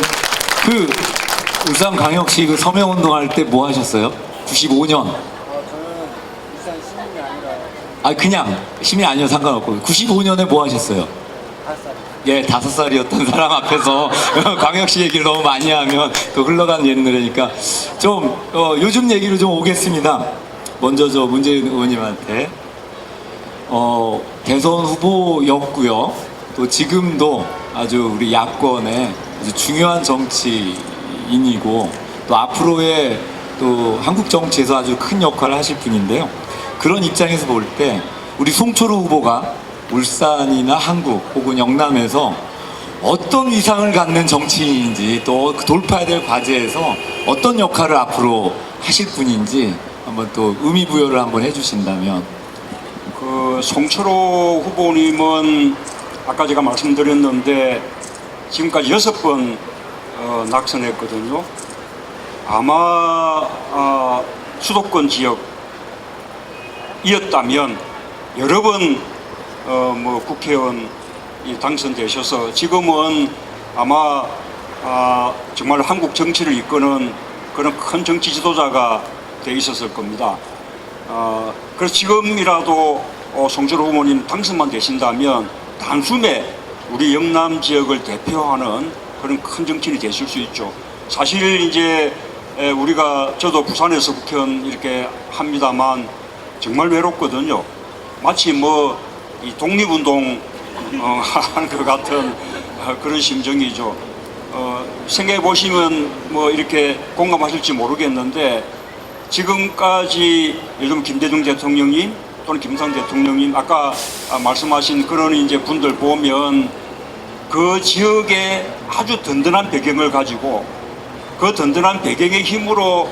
그 울산광역시 그 서명운동 할 때 뭐 하셨어요? 95년. 저는 울산 시민이 아니라 그냥 시민이 아니어도 상관없고 95년에 뭐 하셨어요? 8살이요. 예, 5살이었던 사람 앞에서 광역시 얘기를 너무 많이 하면 또 흘러가는 옛노래니까 좀 요즘 얘기로 좀 오겠습니다. 먼저 저 문재인 의원님한테 대선 후보였고요. 또 지금도 아주 우리 야권의 아주 중요한 정치인이고 또 앞으로의 또 한국 정치에서 아주 큰 역할을 하실 분인데요. 그런 입장에서 볼 때 우리 송철호 후보가 울산이나 한국 혹은 영남에서 어떤 위상을 갖는 정치인인지 또 돌파해야 될 과제에서 어떤 역할을 앞으로 하실 분인지 한번 또 의미 부여를 한번 해주신다면. 그 송철호 후보님은 아까 제가 말씀드렸는데 지금까지 6번 낙선했거든요. 아마 수도권 지역이었다면 여러 번 뭐 국회의원이 당선되셔서 지금은 아마 정말 한국 정치를 이끄는 그런 큰 정치 지도자가 돼 있었을 겁니다. 그래서 지금이라도 송철호 후보님 당선만 되신다면 단숨에 우리 영남 지역을 대표하는 그런 큰 정치인이 되실 수 있죠. 사실 이제 저도 부산에서 국회의원 이렇게 합니다만 정말 외롭거든요. 마치 뭐 이 독립운동 하는 것 같은 그런 심정이죠. 생각해 보시면 뭐 이렇게 공감하실지 모르겠는데 지금까지 요즘 김대중 대통령님 또는 김상 대통령님 아까 말씀하신 그런 이제 분들 보면 그 지역에 아주 든든한 배경을 가지고 그 든든한 배경의 힘으로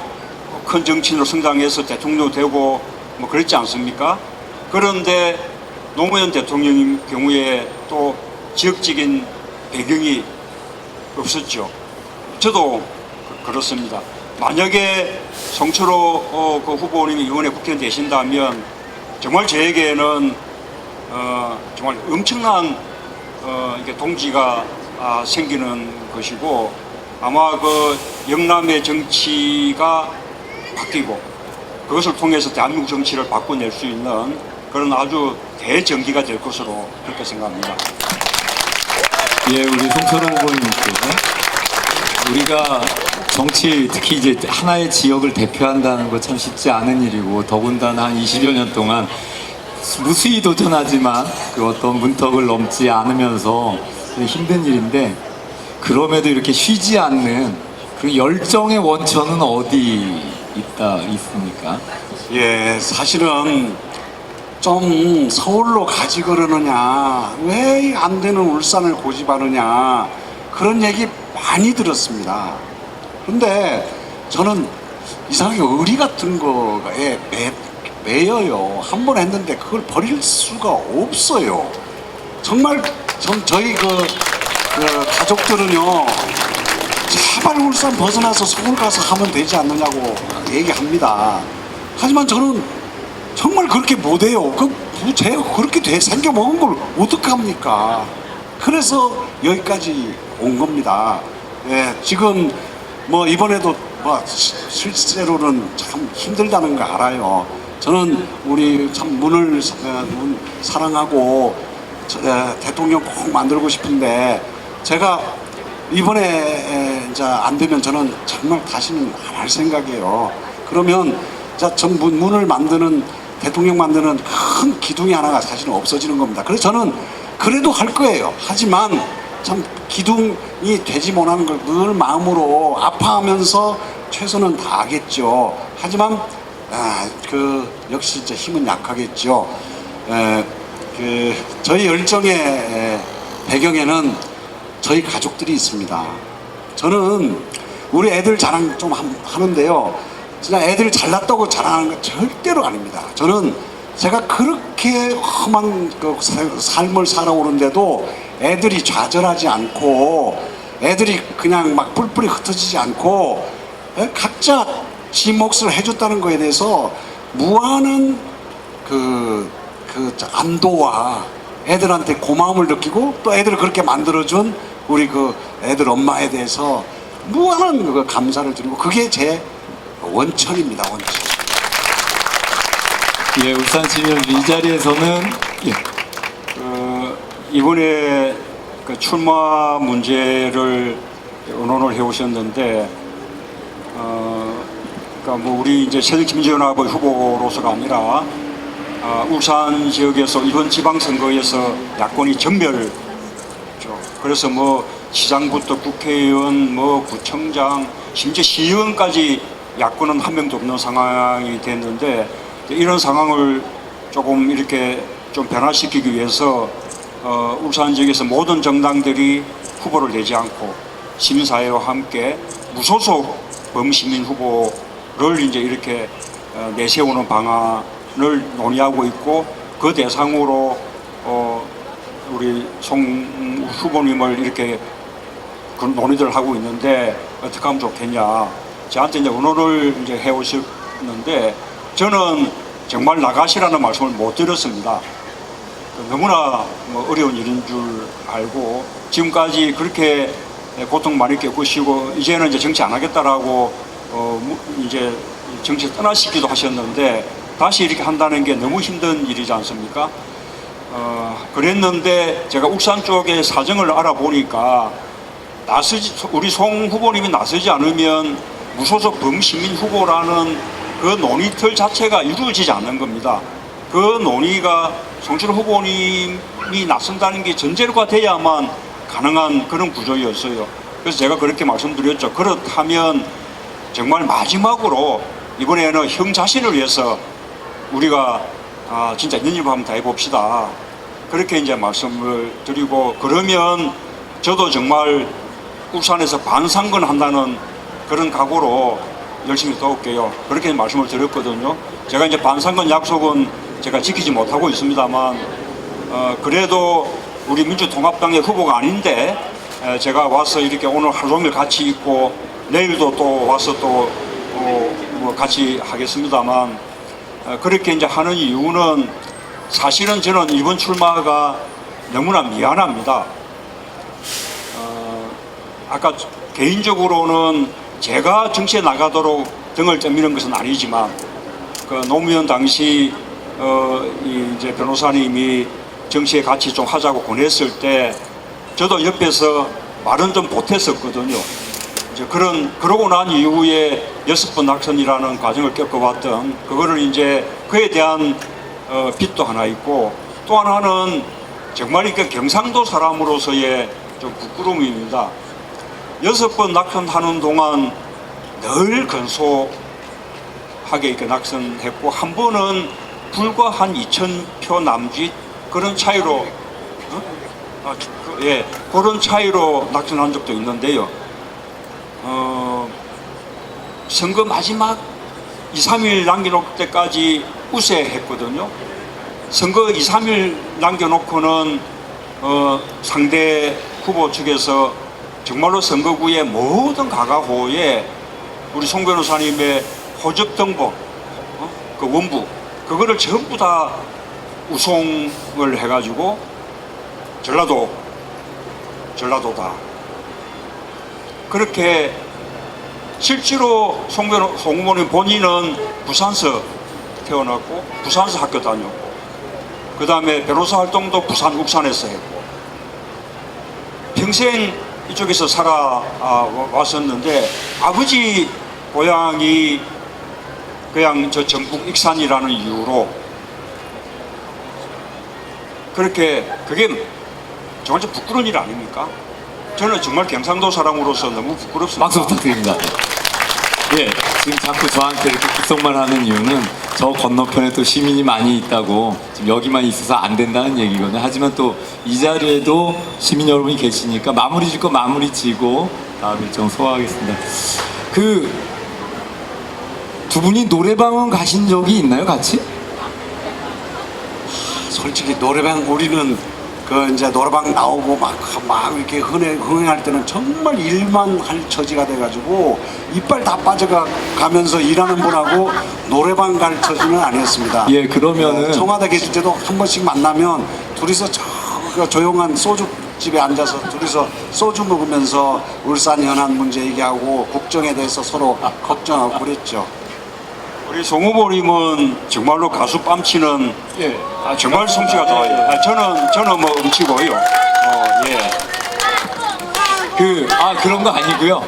큰 정치인으로 성장해서 대통령 되고 뭐 그랬지 않습니까? 그런데 노무현 대통령님 경우에 또 지역적인 배경이 없었죠. 저도 그렇습니다. 만약에 송철호 그 후보님이 이번에 국회의원 되신다면 정말 저에게는 정말 엄청난 이게 동지가 생기는 것이고 아마 그 영남의 정치가 바뀌고 그것을 통해서 대한민국 정치를 바꿔낼 수 있는 그런 아주 대전기가 될 것으로 그렇게 생각합니다. 예, 우리 송철호 후보님께서 우리가 정치 특히 이제 하나의 지역을 대표한다는 거 참 쉽지 않은 일이고 더군다나 한 20여 년 동안 무수히 도전하지만 그 어떤 문턱을 넘지 않으면서 힘든 일인데 그럼에도 이렇게 쉬지 않는 그 열정의 원천은 어디 있습니까? 예, 사실은 좀 서울로 가지 그러느냐, 왜 안 되는 울산을 고집하느냐, 그런 얘기 많이 들었습니다. 그런데 저는 이상하게 의리 같은 거에 매여요. 한 번 했는데 그걸 버릴 수가 없어요. 정말 저희 그 가족들은요, 제발 울산 벗어나서 서울 가서 하면 되지 않느냐고 얘기합니다. 하지만 저는 정말 그렇게 못해요. 제가 그렇게 생겨 먹은 걸 어떡합니까? 그래서 여기까지 온 겁니다. 예, 지금 뭐 이번에도 뭐 실제로는 참 힘들다는 거 알아요. 저는 우리 참 문을 사랑하고 대통령 꼭 만들고 싶은데, 제가 이번에 이제 안 되면 저는 정말 다시는 안 할 생각이에요. 그러면 문을 만드는, 대통령 만드는 큰 기둥이 하나가 사실은 없어지는 겁니다. 그래서 저는 그래도 할 거예요. 하지만 참 기둥이 되지 못하는 걸 늘 마음으로 아파하면서 최선은 다하겠죠. 하지만 역시 이제 힘은 약하겠죠. 저희 열정의 배경에는 저희 가족들이 있습니다. 저는 우리 애들 자랑 좀 하는데요, 진짜 애들 잘났다고 자랑하는 건 절대로 아닙니다. 저는 제가 그렇게 험한 삶을 살아오는데도 애들이 좌절하지 않고, 애들이 그냥 막 뿔뿔이 흩어지지 않고, 각자 지 몫을 해줬다는 거에 대해서 무한한 안도와 애들한테 고마움을 느끼고, 또 애들을 그렇게 만들어준 우리 애들 엄마에 대해서 무한한 감사를 드리고, 그게 제 원천입니다. 원천. 예, 울산시민 이 자리에서는 예. 이번에 출마 문제를 언론을 해오셨는데, 그러니까 뭐 우리 이제 새정치민주연합의 후보로서가 아니라 울산 지역에서 이번 지방선거에서 야권이 전멸죠. 그래서 뭐 시장부터 국회의원, 뭐 구청장, 심지어 시의원까지 야권은 한 명도 없는 상황이 됐는데, 이런 상황을 조금 이렇게 좀 변화시키기 위해서 울산 지역에서 모든 정당들이 후보를 내지 않고 시민사회와 함께 무소속 범시민 후보를 이제 이렇게 내세우는 방안을 논의하고 있고, 그 대상으로 우리 송 후보님을 이렇게 그 논의를 하고 있는데, 어떻게 하면 좋겠냐. 저한테 이제 의논을 이제 해오셨는데, 저는 정말 나가시라는 말씀을 못 드렸습니다. 너무나 뭐 어려운 일인 줄 알고, 지금까지 그렇게 고통 많이 겪으시고 이제는 이제 정치 안 하겠다라고 이제 정치 떠나시기도 하셨는데, 다시 이렇게 한다는 게 너무 힘든 일이지 않습니까? 그랬는데 제가 울산 쪽의 사정을 알아보니까 우리 송 후보님이 나서지 않으면 무소속 범시민 후보라는 그 논의틀 자체가 이루어지지 않는 겁니다. 그 논의가 송철 후보님이 나선다는 게 전제가 돼야만 가능한 그런 구조였어요. 그래서 제가 그렇게 말씀드렸죠. 그렇다면 정말 마지막으로 이번에는 형 자신을 위해서 우리가 진짜 있는 일만 한번 다 해봅시다. 그렇게 이제 말씀을 드리고, 그러면 저도 정말 울산에서 반상권 한다는 그런 각오로 열심히 떠올게요. 그렇게 말씀을 드렸거든요. 제가 이제 반상권 약속은 제가 지키지 못하고 있습니다만, 그래도 우리 민주통합당의 후보가 아닌데 제가 와서 이렇게 오늘 하루 종일 같이 있고 내일도 또 와서 또 뭐 같이 하겠습니다만, 그렇게 이제 하는 이유는 사실은 저는 이번 출마가 너무나 미안합니다. 아까 개인적으로는 제가 정치에 나가도록 등을 떠미는 것은 아니지만, 노무현 당시 이제 변호사님이 정치에 같이 좀 하자고 권했을 때 저도 옆에서 말은 좀 보탰었거든요. 이제 그러고 난 이후에 6번 낙선이라는 과정을 겪어봤던 그거를 이제 그에 대한 빚도 하나 있고, 또 하나는 정말 이렇게 경상도 사람으로서의 좀 부끄러움입니다. 6번 낙선하는 동안 늘 근소하게 이렇게 낙선했고, 한 번은 불과 한 2,000표 남짓 그런 차이로 그런 차이로 낙선한 적도 있는데요. 선거 마지막 2, 3일 남겨놓을 때까지 우세했거든요. 선거 2, 3일 남겨놓고는 상대 후보 측에서 정말로 선거구의 모든 가가호에 우리 송 변호사님의 호적 등본, 그 원부, 그거를 전부 다 우송을 해가지고 전라도다. 그렇게 실제로 송 후보님 본인은 부산서 태어났고 부산서 학교 다녔고 그 다음에 변호사 활동도 부산 욱산에서 했고 평생 이쪽에서 살아왔었는데 아버지 고향이 그냥 저 전북 익산이라는 이유로 그렇게 그게 정말 좀 부끄러운 일 아닙니까? 저는 정말 경상도 사람으로서 너무 부끄럽습니다. 박수 부탁드립니다. 예, 지금 자꾸 저한테 이렇게 귓속말하는 이유는 저 건너편에 또 시민이 많이 있다고 지금 여기만 있어서 안 된다는 얘기거든요. 하지만 또 이 자리에도 시민 여러분이 계시니까 마무리 질 거 마무리 지고 다음 일정 소화하겠습니다. 그 두 분이 노래방은 가신 적이 있나요, 같이? 솔직히 노래방 우리는 그 이제 노래방 나오고 막 이렇게 흥행할 때는 정말 일만 할 처지가 돼가지고 이빨 다 빠져가면서 일하는 분하고 노래방 갈 처지는 아니었습니다. 예, 그러면은 청와대 계실 때도 한 번씩 만나면 둘이서 그 조용한 소주집에 앉아서 둘이서 소주 먹으면서 울산 현안 문제 얘기하고 국정에 대해서 서로 걱정하고 그랬죠. 우리 송 후보님은 정말로 가수 뺨치는 예. 정말 솜씨가 좋아요. 저는 뭐 음치고요. 예. 그런 거 아니고요.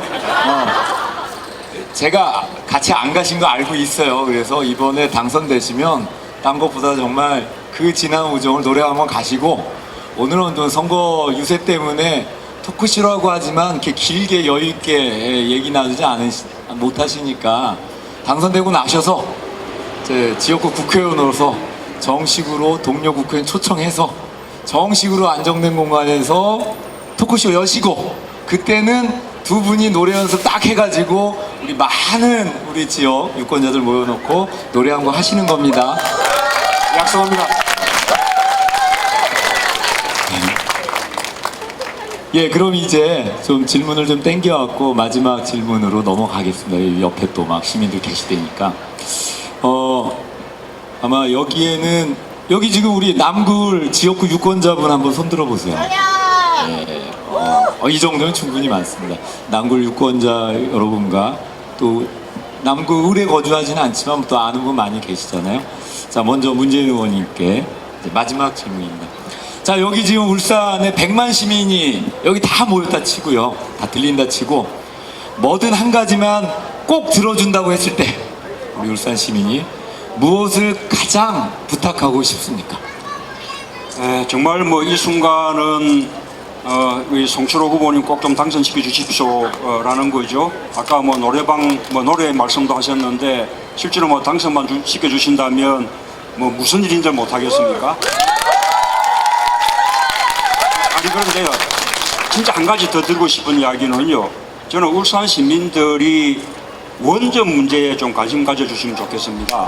제가 같이 안 가신 거 알고 있어요. 그래서 이번에 당선되시면 딴 것보다 정말 그 지난 우정을 노래 한번 가시고 오늘은 또 선거 유세 때문에 토크쇼라고 하지만 이렇게 길게 여유 있게 얘기 나누지 못하시니까 당선되고 나셔서 제 지역구 국회의원으로서 정식으로 동료 국회의원 초청해서 정식으로 안정된 공간에서 토크쇼 여시고 그때는 두 분이 노래 연습 딱 해가지고 우리 많은 우리 지역 유권자들 모여놓고 노래 한 곡 하시는 겁니다. 약속합니다. 예, 그럼 이제 좀 질문을 좀 땡겨갖고 마지막 질문으로 넘어가겠습니다. 옆에 또 막 시민들 계시다니까. 아마 여기에는 여기 지금 우리 남구을 지역구 유권자분 한번 손들어 보세요. 예, 이 정도면 충분히 많습니다. 남구을 유권자 여러분과 또 남구을에 거주하지는 않지만 또 아는 분 많이 계시잖아요. 자, 먼저 문재인 의원님께 이제 마지막 질문입니다. 자, 여기 지금 울산에 100만 시민이 여기 다 모였다 치고요. 다 들린다 치고 뭐든 한 가지만 꼭 들어준다고 했을 때 우리 울산 시민이 무엇을 가장 부탁하고 싶습니까? 정말 뭐 이 순간은 우리 송철호 후보님 꼭 좀 당선시켜 주십시오라는 거죠. 아까 뭐 노래방 노래 말씀도 하셨는데 실제로 뭐 당선만 시켜 주신다면 뭐 무슨 일인지 못 하겠습니까? 아니 그런데요, 진짜 한 가지 더 드리고 싶은 이야기는요. 저는 울산 시민들이 원전 문제에 좀 관심 가져주시면 좋겠습니다.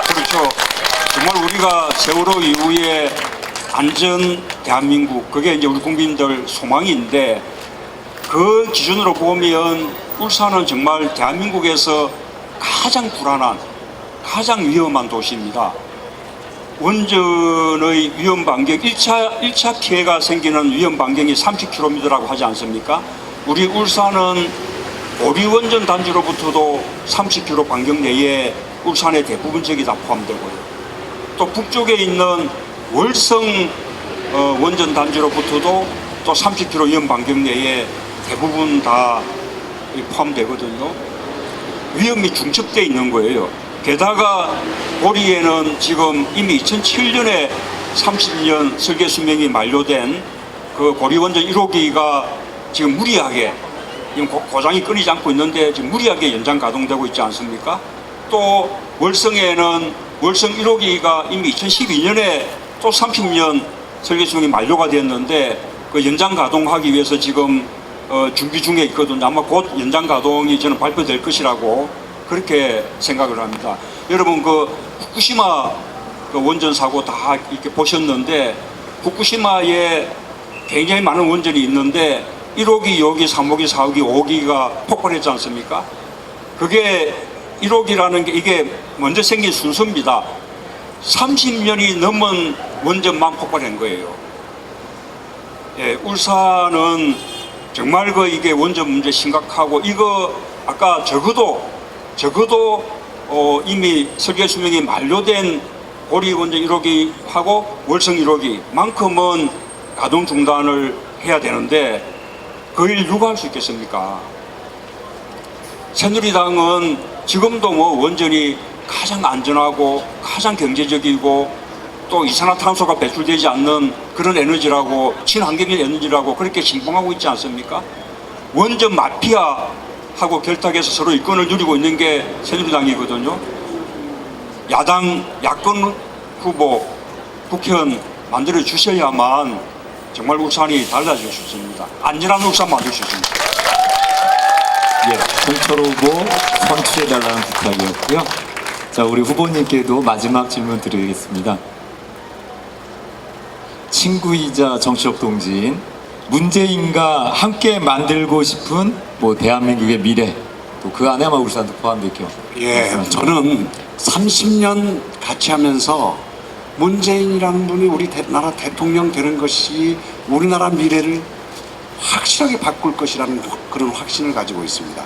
그렇죠. 정말 우리가 세월호 이후에 안전 대한민국, 그게 이제 우리 국민들 소망인데 그 기준으로 보면 울산은 정말 대한민국에서 가장 불안한, 가장 위험한 도시입니다. 원전의 위험 반경, 1차 피해가 생기는 위험 반경이 30km라고 하지 않습니까? 우리 울산은 오리 원전 단지로부터도 30km 반경 내에 울산의 대부분 지역이 다 포함되고요. 또 북쪽에 있는 월성 원전 단지로부터도 또 30km 위험 반경 내에 대부분 다 포함되거든요. 위험이 중첩되어 있는 거예요. 게다가 보리에는 지금 이미 2007년에 30년 설계 수명이 만료된 그 보리원전 1호기가 지금 무리하게 지금 고장이 끊이지 않고 있는데 지금 무리하게 연장 가동되고 있지 않습니까? 또 월성에는 월성 1호기가 이미 2012년에 또 30년 설계 수명이 만료가 됐는데 그 연장 가동하기 위해서 지금 준비 중에 있거든요. 아마 곧 연장 가동이 저는 발표될 것이라고 그렇게 생각을 합니다. 여러분 그 후쿠시마 그 원전 사고 다 이렇게 보셨는데 후쿠시마에 굉장히 많은 원전이 있는데 1호기, 2호기, 3호기, 4호기, 5호기가 폭발했지 않습니까? 그게 1호기라는 게 이게 먼저 생긴 순서입니다. 30년이 넘은 원전만 폭발한 거예요. 예, 울산은 정말 그 이게 원전 문제 심각하고 이거 아까 적어도 이미 설계 수명이 만료된 고리 원전 1호기 하고 월성 1호기만큼은 가동 중단을 해야 되는데 그 일 누가 할 수 있겠습니까? 새누리당은 지금도 뭐 원전이 가장 안전하고 가장 경제적이고 또 이산화탄소가 배출되지 않는 그런 에너지라고 친환경적 에너지라고 그렇게 신봉하고 있지 않습니까? 원전 마피아하고 결탁해서 서로 이권을 누리고 있는 게 새누리당이거든요. 야권 후보 국회의원 만들어 주셔야만 정말 울산이 달라질 수 있습니다. 안전한 울산 만들 수 있습니다. 예, 홍철호 후보 선출해달라는 부탁이었고요. 자, 우리 후보님께도 마지막 질문 드리겠습니다. 친구이자 정치적 동지인 문재인과 함께 만들고 싶은 뭐 대한민국의 미래, 또 그 안에 아마 울산도 포함됐죠. 예, 저는 30년 같이 하면서 문재인이라는 분이 우리 나라 대통령 되는 것이 우리나라 미래를 확실하게 바꿀 것이라는 그런 확신을 가지고 있습니다.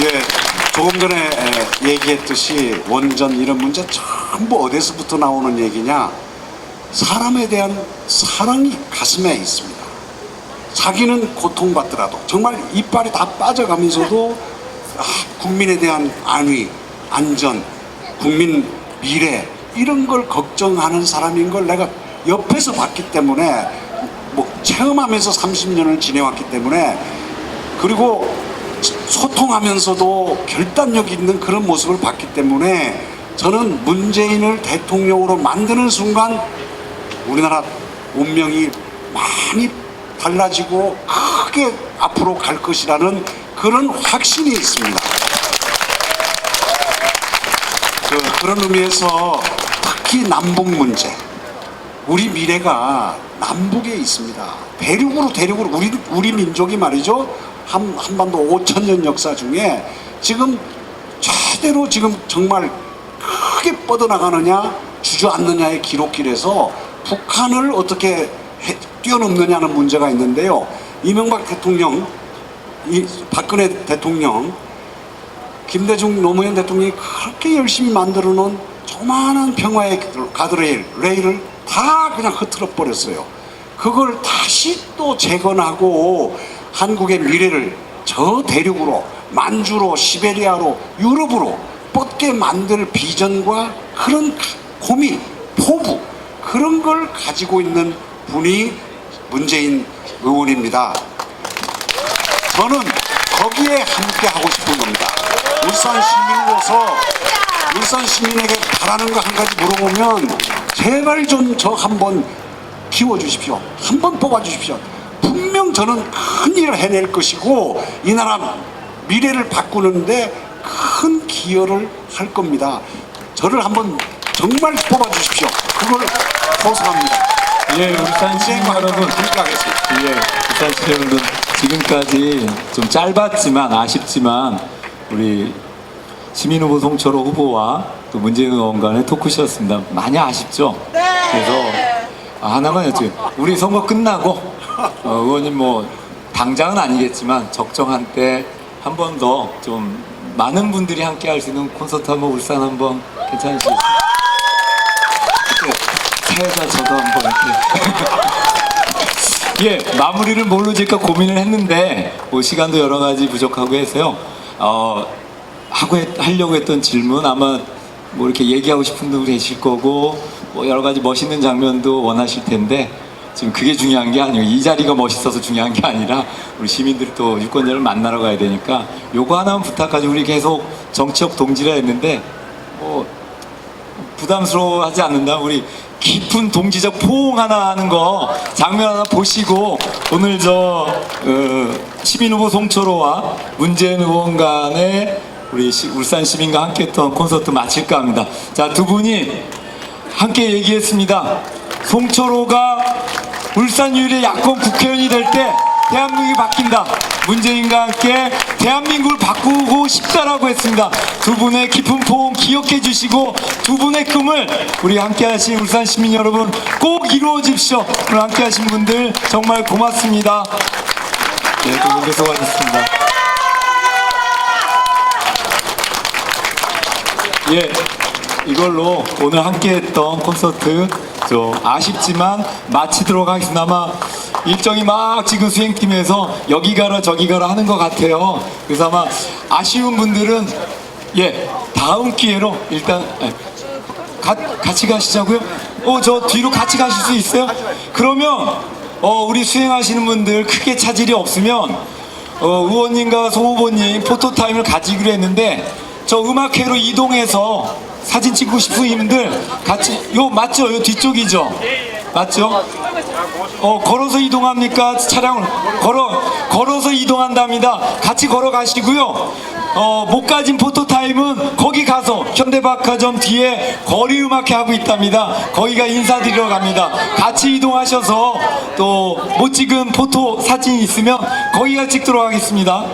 예, 조금 전에 얘기했듯이 원전 이런 문제 전부 어디서부터 나오는 얘기냐? 사람에 대한 사랑이 가슴에 있습니다. 자기는 고통받더라도 정말 이빨이 다 빠져가면서도 국민에 대한 안위, 안전, 국민 미래 이런 걸 걱정하는 사람인 걸 내가 옆에서 봤기 때문에 뭐 체험하면서 30년을 지내왔기 때문에 그리고 소통하면서도 결단력 있는 그런 모습을 봤기 때문에 저는 문재인을 대통령으로 만드는 순간 우리나라 운명이 많이 달라지고 크게 앞으로 갈 것이라는 그런 확신이 있습니다. 그런 의미에서 특히 남북 문제, 우리 미래가 남북에 있습니다. 대륙으로 우리 민족이 말이죠. 한반도 5,000년 역사 중에 지금 최대로 지금 정말 크게 뻗어나가느냐 주저앉느냐의 기록길에서 북한을 어떻게 뛰어넘느냐는 문제가 있는데요. 이명박 대통령, 박근혜 대통령, 김대중 노무현 대통령이 그렇게 열심히 만들어 놓은 조만한 평화의 가드레일을 다 그냥 흐트러 버렸어요. 그걸 다시 또 재건하고 한국의 미래를 저 대륙으로, 만주로, 시베리아로, 유럽으로 뻗게 만들 비전과 그런 고민, 포부 그런 걸 가지고 있는 분이 문재인 의원입니다. 저는 거기에 함께 하고 싶은 겁니다. 울산 시민으로서 울산 시민에게 바라는 거 한 가지 물어보면 제발 좀 저 한번 키워주십시오. 한번 뽑아주십시오. 분명 저는 큰 일을 해낼 것이고 이 나라 미래를 바꾸는데 큰 기여를 할 겁니다. 저를 한번 정말 뽑아주십시오. 그걸 소망합니다. 예, 울산 시민 여러분, 예, 울산 시민 여러분, 지금까지 좀 짧았지만 아쉽지만 우리 시민 후보 송철호 후보와 또 문재인 의원 간의 토크쇼였습니다. 많이 아쉽죠? 그래서 하나만 여쭤요. 우리 선거 끝나고 의원님 뭐 당장은 아니겠지만 적정한 때 한 번 더 좀 많은 분들이 함께 할 수 있는 콘서트 한번 울산 한번 괜찮으시겠어요? 사회자 저도 한번 이렇게 예, 마무리를 뭘로 질까 고민을 했는데 뭐 시간도 여러 가지 부족하고 해서요. 하려고 했던 질문 아마 뭐 이렇게 얘기하고 싶은 분도 계실 거고 뭐 여러 가지 멋있는 장면도 원하실 텐데 지금 그게 중요한 게 아니에요. 이 자리가 멋있어서 중요한 게 아니라 우리 시민들이 또 유권자를 만나러 가야 되니까 요거 하나만 부탁하지. 우리 계속 정치적 동지라 했는데 뭐 부담스러워하지 않는다. 우리 깊은 동지적 포옹 하나 하는 거 장면 하나 보시고 오늘 시민 후보 송철호와 문재인 의원 간의 우리 울산 시민과 함께 했던 콘서트 마칠까 합니다. 자, 두 분이 함께 얘기했습니다. 송철호가 울산 유일의 야권 국회의원이 될 때 대한민국이 바뀐다. 문재인과 함께 대한민국을 바꾸고 싶다라고 했습니다. 두 분의 깊은 포옹 기억해 주시고 두 분의 꿈을 우리 함께 하신 울산 시민 여러분 꼭 이루어집시오. 오늘 함께 하신 분들 정말 고맙습니다. 네, 두 분께 수고하셨습니다. 예, 이걸로 오늘 함께 했던 콘서트 아쉽지만 마치도록 하겠습니다. 아마 일정이 막 지금 수행팀에서 여기 가라 저기 가라 하는 것 같아요. 그래서 아마 아쉬운 분들은 다음 기회로 일단 같이 가시자고요? 저 뒤로 같이 가실 수 있어요? 그러면 우리 수행하시는 분들 크게 차질이 없으면 의원님과 송 후보님 포토타임을 가지기로 했는데 저 음악회로 이동해서 사진 찍고 싶은 분들 같이 맞죠? 요 뒤쪽이죠? 맞죠? 걸어서 이동합니까? 차량을 걸어서 이동한답니다. 같이 걸어가시고요. 못 가진 포토타임은 거기 가서 현대백화점 뒤에 거리음악회 하고 있답니다. 거기가 인사드리러 갑니다. 같이 이동하셔서 또 못 찍은 포토 사진 있으면 거기가 찍도록 하겠습니다.